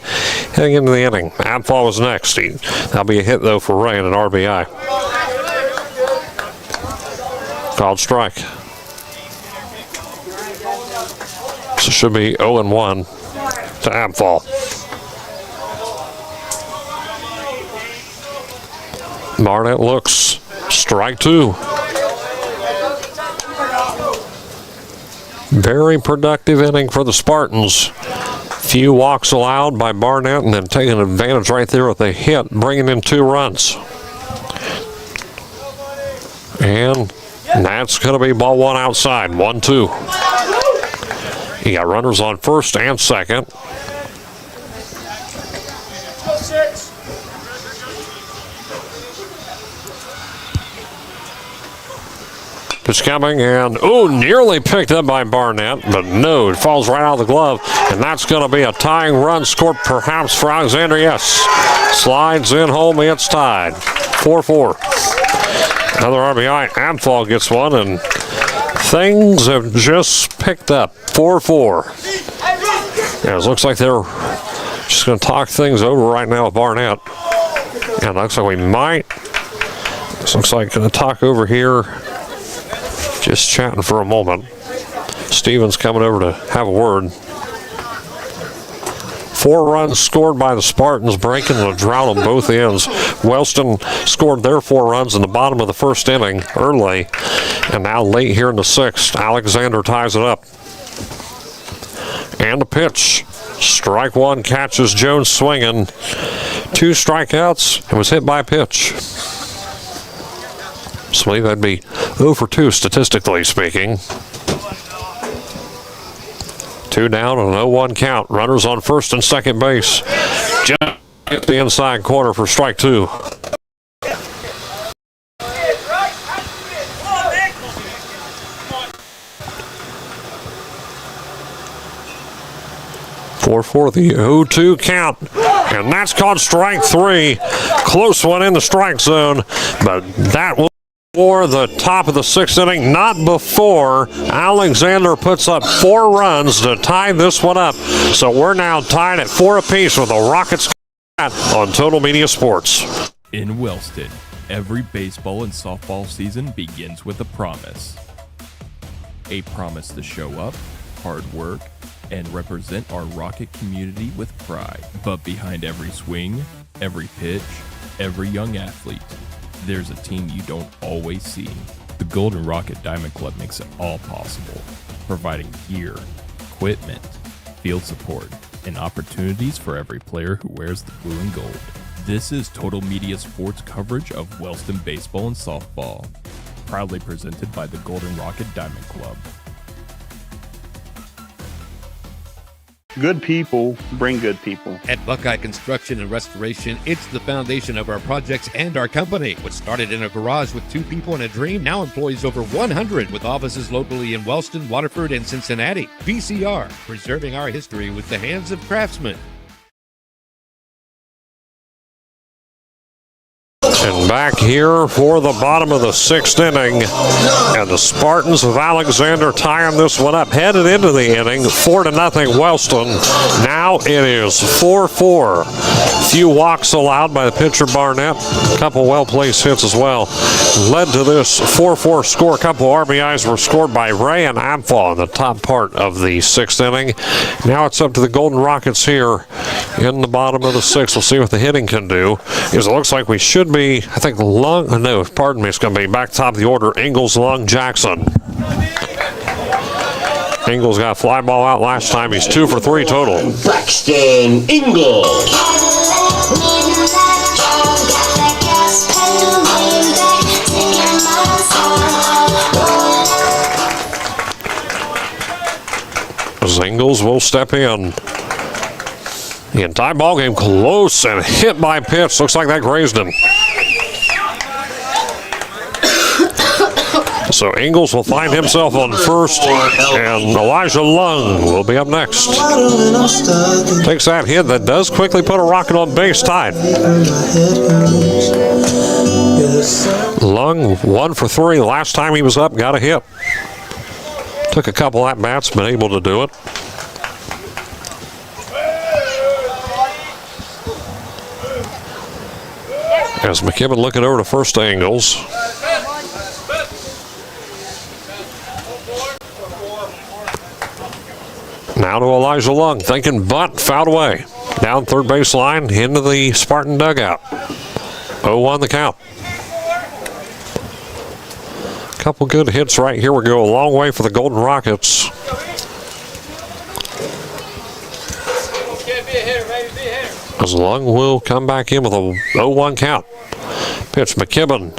heading into the inning. Abfall was next. That'll be a hit, though, for Ray and an RBI. Called strike. So it should be 0-1 to Abfall. Barnett looks. Strike 2. Very productive inning for the Spartans. Few walks allowed by Barnett, and then taking advantage right there with a hit, bringing in 2 runs. And that's going to be ball 1 outside. 1-2. You got runners on first and second. Pitch coming, and nearly picked up by Barnett, but no, it falls right out of the glove, and that's going to be a tying run scored perhaps for Alexander. Yes, slides in home, it's tied, 4-4. Another RBI, Abfall gets one, and things have just picked up, 4-4. Yeah, it looks like they're just going to talk things over right now with Barnett, and it looks like we might. This looks like going to talk over here. Just chatting for a moment. Stevens coming over to have a word. 4 runs scored by the Spartans, breaking the drought on both ends. Wellston scored their 4 runs in the bottom of the first inning early, and now late here in the 6th, Alexander ties it up. And a pitch. Strike 1 catches Jones swinging. 2 strikeouts and was hit by a pitch. So I believe that'd be 0 for 2 statistically speaking. 2 down and an 0-1 count. Runners on first and second base. Just hit the inside corner for strike 2. For the 0-2 count, and that's called strike 3. Close one in the strike zone, but that will For the top of the 6th inning, not before Alexander puts up 4 runs to tie this one up. So we're now tied at 4 apiece with the Rockets on Total Media Sports. In Wellston, every baseball and softball season begins with a promise. A promise to show up, hard work, and represent our Rocket community with pride. But behind every swing, every pitch, every young athlete, there's a team you don't always see. The Golden Rocket Diamond Club makes it all possible, providing gear, equipment, field support, and opportunities for every player who wears the blue and gold. This is Total Media Sports coverage of Wellston baseball and softball, proudly presented by the Golden Rocket Diamond Club. Good people bring good people. At Buckeye Construction and Restoration, it's the foundation of our projects and our company. What started in a garage with 2 people and a dream now employs over 100 with offices locally in Wellston, Waterford, and Cincinnati. VCR, preserving our history with the hands of craftsmen. And back here for the bottom of the 6th inning, and the Spartans of Alexander tying this one up. Headed into the inning, 4-0 Wellston. Now it is 4-4. Few walks allowed by the pitcher Barnett. A couple well-placed hits as well. Led to this 4-4 score. A couple RBIs were scored by Ray and Abfall in the top part of the 6th inning. Now it's up to the Golden Rockets here in the bottom of the 6th. We'll see what the hitting can do. Because it looks like we should be, I think, it's going to be back top of the order. Ingles, Lung, Jackson. Ingles got a fly ball out last time. He's 2 for 3 total. Braxton Ingles. Ingles will step in. The entire ball game close and hit by pitch. Looks like that grazed him. So Ingles will find himself on first, and Elijah Lung will be up next. Takes that hit that does quickly put a Rocket on base, tied. Lung 1 for 3. Last time he was up, got a hit. Took a couple at-bats, been able to do it. As McKibben looking over to first to Ingles. Now to Elijah Lung, thinking bunt, fouled away. Down third base line, into the Spartan dugout. 0-1 the count. Couple good hits right here. We go a long way for the Golden Rockets. As Lung will come back in with a 0-1 count. Pitch McKibben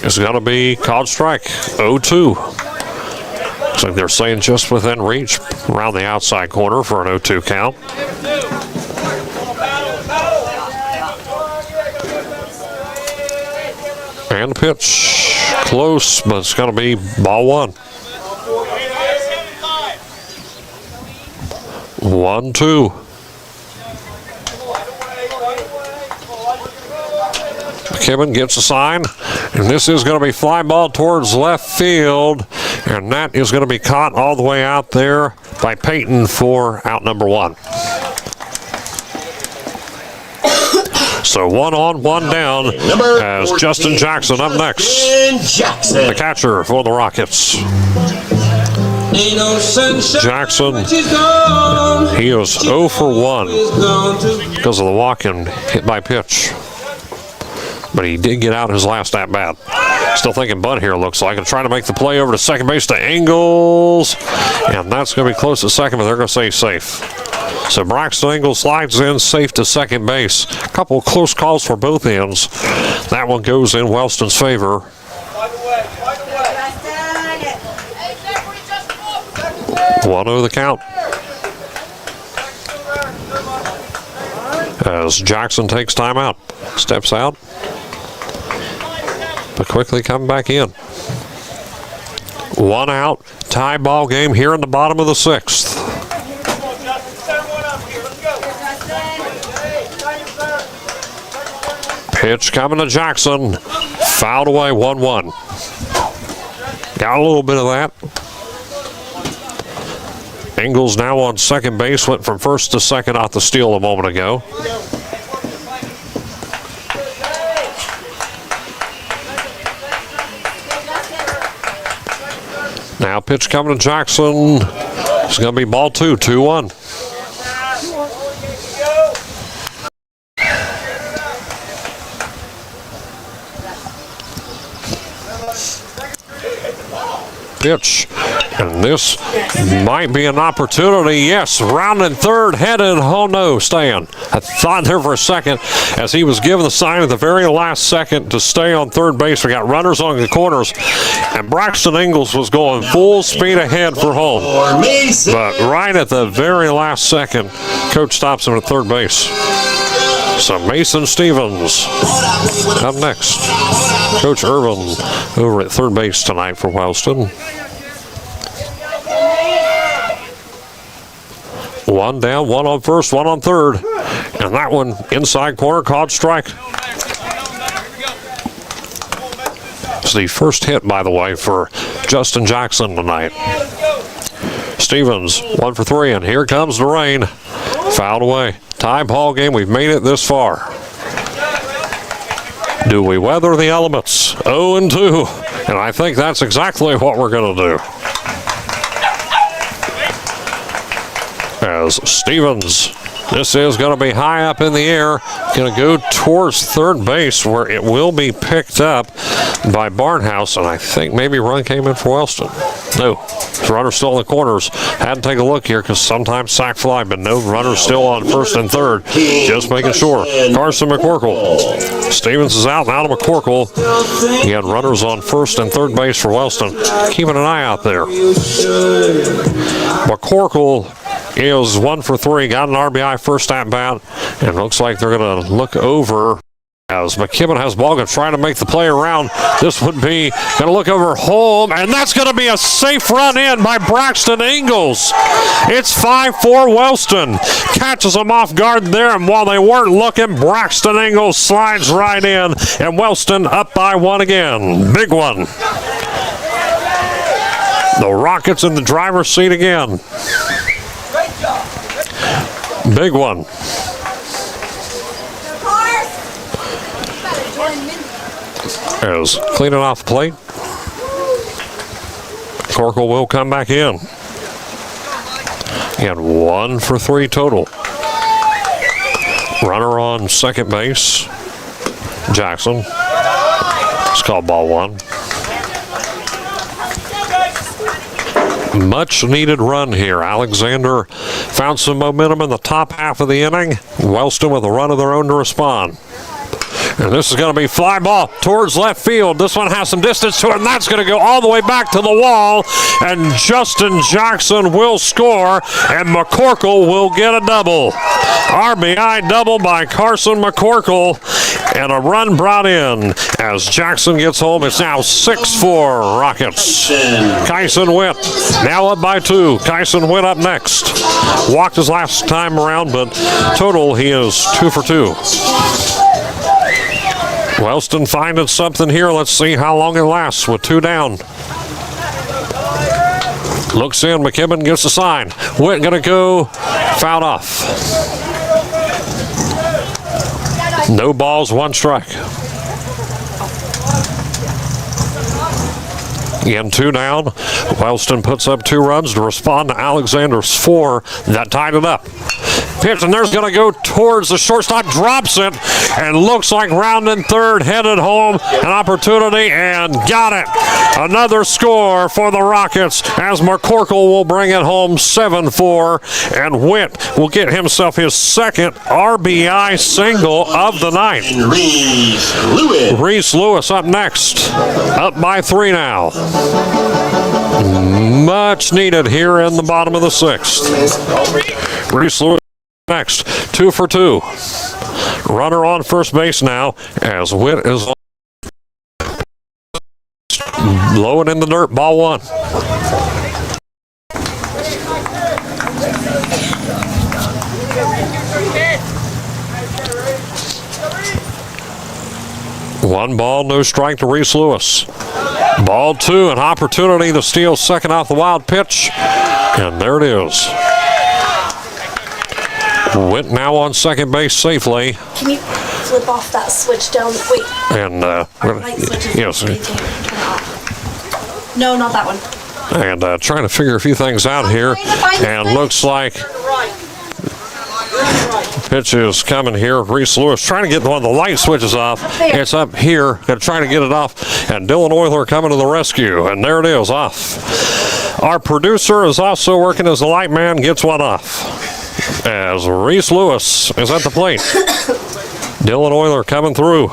is going to be called strike. 0-2. Looks like they're saying just within reach around the outside corner for an 0-2 count. And the pitch close, but it's going to be ball 1. 1-2. McKibben gets a sign, and this is going to be fly ball towards left field, and that is going to be caught all the way out there by Peyton for out number 1. So 1 on, 1 down as Justin Jackson up next. The catcher for the Rockets. Jackson, he was 0 for 1 because of the walk and hit by pitch. But he did get out his last at-bat. Still thinking bunt here, looks like. And trying to make the play over to second base to Ingles. And that's going to be close to second, but they're going to say safe. So Braxton Ingles slides in safe to second base. A couple of close calls for both ends. That one goes in Wellston's favor. 1-0 the count. As Jackson takes time out. Steps out. But quickly come back in. 1 out. Tie ball game here in the bottom of the 6th. Pitch coming to Jackson. Fouled away, 1-1. Got a little bit of that. Ingles now on second base, went from first to second off the steal a moment ago. Now pitch coming to Jackson. It's going to be ball 2, 2-1. Pitch, and this might be an opportunity. Yes, rounding third, headed. Oh no, Stan. I thought there for a second as he was given the sign at the very last second to stay on third base. We got runners on the corners, and Braxton Ingles was going full speed ahead for home. But right at the very last second, coach stops him at third base. So Mason Stevens up next. Coach Irvin over at third base tonight for Wellston. One down, one on first, one on third. And that one inside corner, called strike. It's the first hit, by the way, for Justin Jackson tonight. Stevens, 1 for 3, and here comes the rain. Fouled away. Tie ball game. We've made it this far. Do we weather the elements? 0-2. And I think that's exactly what we're going to do. As Stevens, this is going to be high up in the air. Going to go towards third base where it will be picked up by Barnhouse. And I think maybe a run came in for Wellston. No. Runner still in the corners. Had to take a look here because sometimes sack fly, but no runner still on first and third. Just making sure. Carson McCorkle. Stevens is out, and out of McCorkle. He had runners on first and third base for Wellston. Keeping an eye out there. McCorkle is 1 for 3. Got an RBI first at bat, and looks like they're going to look over. As McKibben has ball, going to try to make the play around. This would be going to look over home, and that's going to be a safe run in by Braxton Ingles. It's 5-4 Wellston. Catches them off guard there, and while they weren't looking, Braxton Ingles slides right in, and Wellston up by 1 again. Big one. The Rockets in the driver's seat again. Big one. As cleaning off the plate. Corkle will come back in. And 1 for 3 total. Runner on second base. Jackson. It's called ball 1. Much needed run here. Alexander found some momentum in the top half of the inning. Wellston with a run of their own to respond. And this is going to be fly ball towards left field. This one has some distance to it, and that's going to go all the way back to the wall. And Justin Jackson will score, and McCorkle will get a double. RBI double by Carson McCorkle, and a run brought in as Jackson gets home. It's now 6-4 Rockets. Kyson Witt now up by 2. Kyson Witt up next. Walked his last time around, but total he is 2 for 2. Wellston finding something here. Let's see how long it lasts with 2 down. Looks in. McKibben gets the sign. Witt going to go fouled off. No balls, 1 strike. Again, 2 down. Wellston puts up 2 runs to respond to Alexander's 4 that tied it up. Pitch, and there's going to go towards the shortstop, drops it, and looks like rounding third, headed home, an opportunity, and got it. Another score for the Rockets as McCorkle will bring it home 7-4, and Witt will get himself his second RBI single of the night. Reese Lewis up next, up by 3 now. Much needed here in the bottom of the 6th. Reese Lewis next, 2 for 2. Runner on first base now as Witt is low and in the dirt, ball 1. 1 ball, no strike to Reese Lewis. Ball 2, an opportunity to steal second off the wild pitch. And there it is. Went now on second base safely. Can you flip off that switch down? Wait. And yes. No, not that one. And trying to figure a few things out here. And looks like pitch is coming here. Reese Lewis trying to get one of the light switches off. It's up here. Going to try to get it off. And Dylan Euler coming to the rescue. And there it is, off. Our producer is also working as the light man, gets one off. As Reese Lewis is at the plate. Dylan Euler coming through.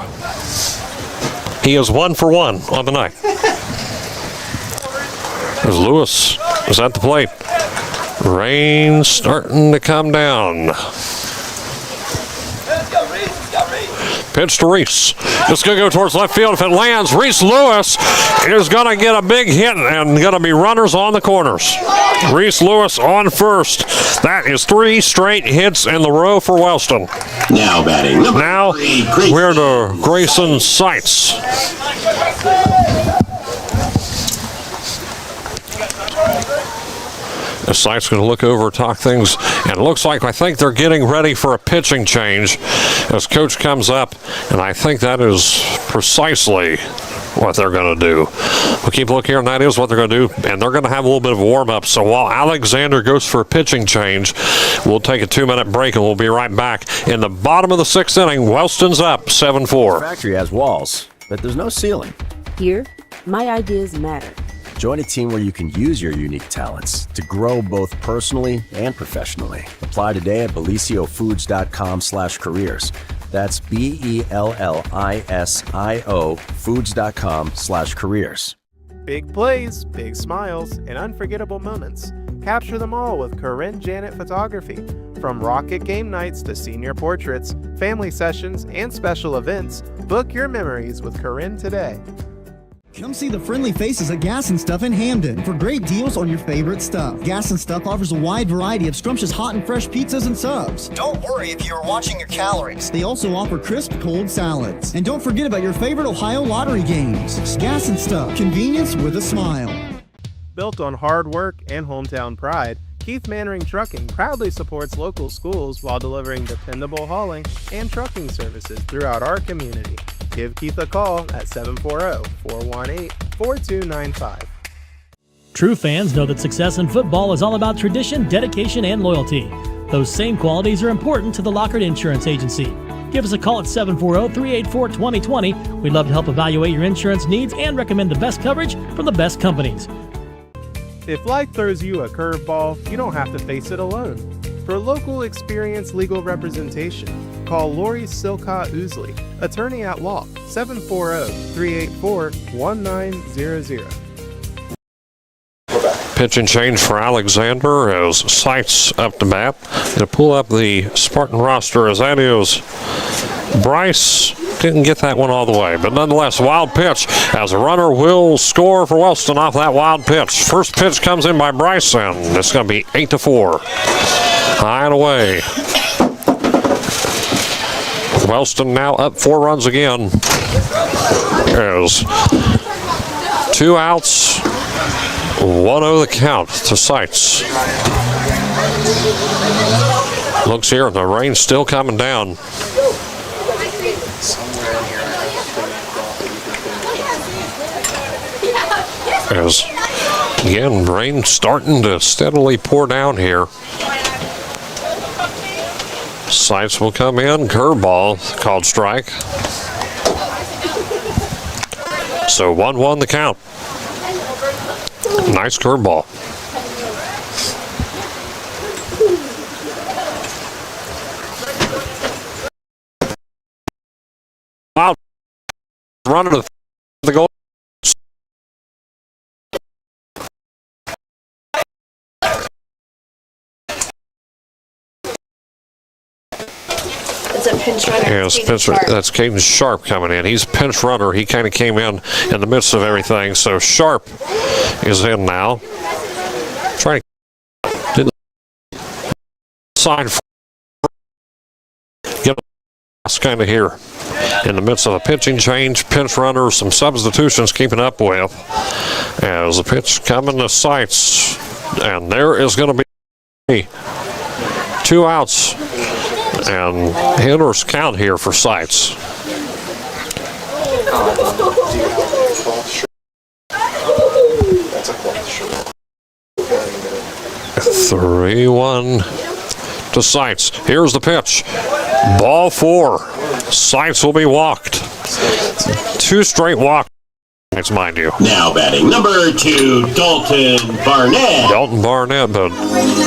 He is 1 for 1 on the night. As Lewis is at the plate. Rain starting to come down. Pitch to Reese. It's going to go towards left field. If it lands, Reese Lewis is going to get a big hit and going to be runners on the corners. Reese Lewis on first. That is 3 straight hits in the row for Wellston. Now batting. Now we're to Grayson Seitz. The Seitz going to look over, talk things, and it looks like I think they're getting ready for a pitching change as coach comes up, and I think that is precisely what they're going to do. We'll keep looking here, and that is what they're going to do, and they're going to have a little bit of a warm-up. So while Alexander goes for a pitching change, we'll take a 2-minute break, and we'll be right back. In the bottom of the 6th inning, Wellston's up 7-4. The factory has walls, but there's no ceiling. Here, my ideas matter. Join a team where you can use your unique talents to grow both personally and professionally. Apply today at beliciofoods.com/careers. That's BELLISIO foods.com/careers. Big plays, big smiles, and unforgettable moments. Capture them all with Corinne Janet Photography. From rocket game nights to senior portraits, family sessions, and special events, book your memories with Corinne today. Come see the friendly faces at Gas and Stuff in Hamden for great deals on your favorite stuff. Gas and Stuff offers a wide variety of scrumptious hot and fresh pizzas and subs. Don't worry if you're watching your calories. They also offer crisp cold salads. And don't forget about your favorite Ohio lottery games. Gas and Stuff, convenience with a smile. Built on hard work and hometown pride, Keith Mannering Trucking proudly supports local schools while delivering dependable hauling and trucking services throughout our community. Give Keith a call at 740-418-4295. True fans know that success in football is all about tradition, dedication, and loyalty. Those same qualities are important to the Lockard Insurance Agency. Give us a call at 740-384-2020. We'd love to help evaluate your insurance needs and recommend the best coverage from the best companies. If life throws you a curveball, you don't have to face it alone. For local experienced legal representation, call Lori Silcott Oosley, attorney at law, 740-384-1900. Pitch and change for Alexander as Seitz up to bat. Going to pull up the Spartan roster as that is Bryce. Didn't get that one all the way, but nonetheless, wild pitch as a runner will score for Wellston off that wild pitch. First pitch comes in by Bryce, and it's going to be 8-4. High and away. Wellston now up 4 runs again. There's 2 outs, 1-0 the count to Seitz. Looks here, the rain's still coming down. As again, rain starting to steadily pour down here. Seitz will come in, curveball called strike. So 1-1 the count. Nice curveball. Wow. Running to the goal. Pinch runner. Yes, that's Caden Sharp coming in. He's a pinch runner. He kind of came in the midst of everything. So Sharp is in now. Trying to didn't sign for get kind of here. in the midst of a pitching change, pinch runners, some substitutions keeping up with. As the pitch coming to Sights, and there is going to be 2 outs, and hitters count here for Sights. 3-1 to Sights. Here's the pitch. Ball 4. Sights will be walked. 2 straight walks, mind you. Now batting number 2, Dalton Barnett. Dalton Barnett, but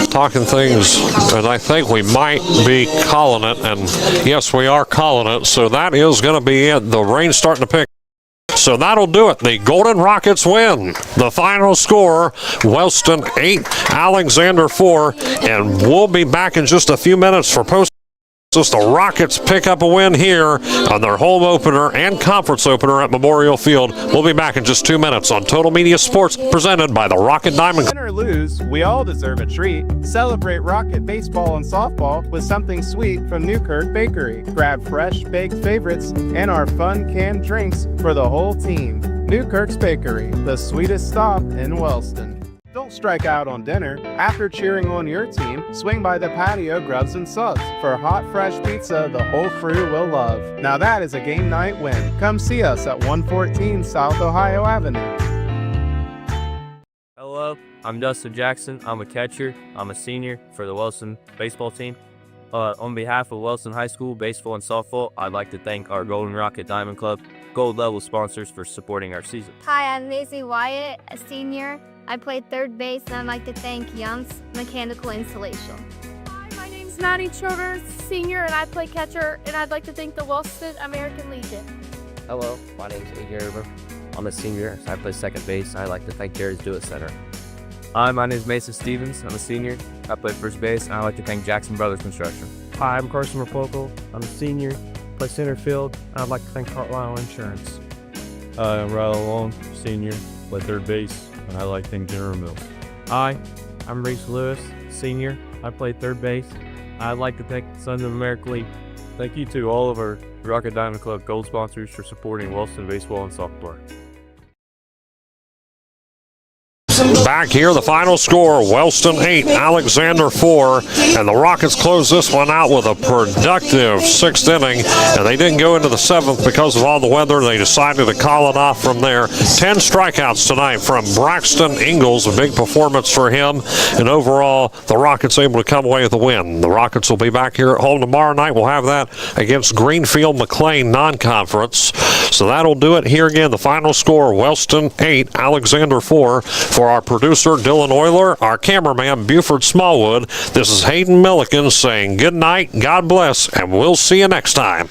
talking things, and I think we might be calling it, and yes, we are calling it, so that is going to be it. The rain's starting to pick. So that'll do it. The Golden Rockets win. The final score, Wellston 8, Alexander 4, and we'll be back in just a few minutes for post. The Rockets pick up a win here on their home opener and conference opener at Memorial Field. We'll be back in just 2 minutes on Total Media Sports, presented by the Rocket Diamond. Win or lose, we all deserve a treat. Celebrate Rocket baseball and softball with something sweet from Newkirk Bakery. Grab fresh baked favorites and our fun canned drinks for the whole team. Newkirk's Bakery, the sweetest stop in Wellston. Don't strike out on dinner. After cheering on your team, swing by the patio Grubs and Subs for hot, fresh pizza the whole crew will love. Now that is a game night win. Come see us at 114 South Ohio Avenue. Hello, I'm Dustin Jackson. I'm a catcher. I'm a senior for the Wellston baseball team. On behalf of Wellston High School baseball and softball, I'd like to thank our Golden Rocket Diamond Club gold level sponsors for supporting our season. Hi, I'm Maisie Wyatt, a senior. I played third base, and I'd like to thank Young's Mechanical Installation. Hi, my name's Maddie Childers, senior, and I play catcher, and I'd like to thank the Wellston American Legion. Hello, my name's Adrian. I'm a senior, so I play second base. I'd like to thank Jerry's Do It Center. Hi, my name is Mason Stevens. I'm a senior. I play first base, and I'd like to thank Jackson Brothers Construction. Hi, I'm Carson Rapopel. I'm a senior, play center field, and I'd like to thank Carlisle Insurance. Hi, I'm Riley Long, senior, play third base, and I like to thank General Mills. Hi, I'm Reese Lewis, senior. I play third base. I'd like to thank the Sons of America League. Thank you to all of our Rocket Diamond Club gold sponsors for supporting Wellston baseball and softball. Back here, the final score, Wellston 8, Alexander 4, and the Rockets close this one out with a productive 6th inning, and they didn't go into the 7th because of all the weather. They decided to call it off from there. 10 strikeouts tonight from Braxton Ingalls, a big performance for him, and overall, the Rockets able to come away with a win. The Rockets will be back here at home tomorrow night. We'll have that against Greenfield McLean non-conference. So that'll do it here again. The final score, Wellston 8, Alexander 4. For our producer, Dylan Euler, our cameraman, Buford Smallwood, this is Hayden Milliken saying good night, God bless, and we'll see you next time.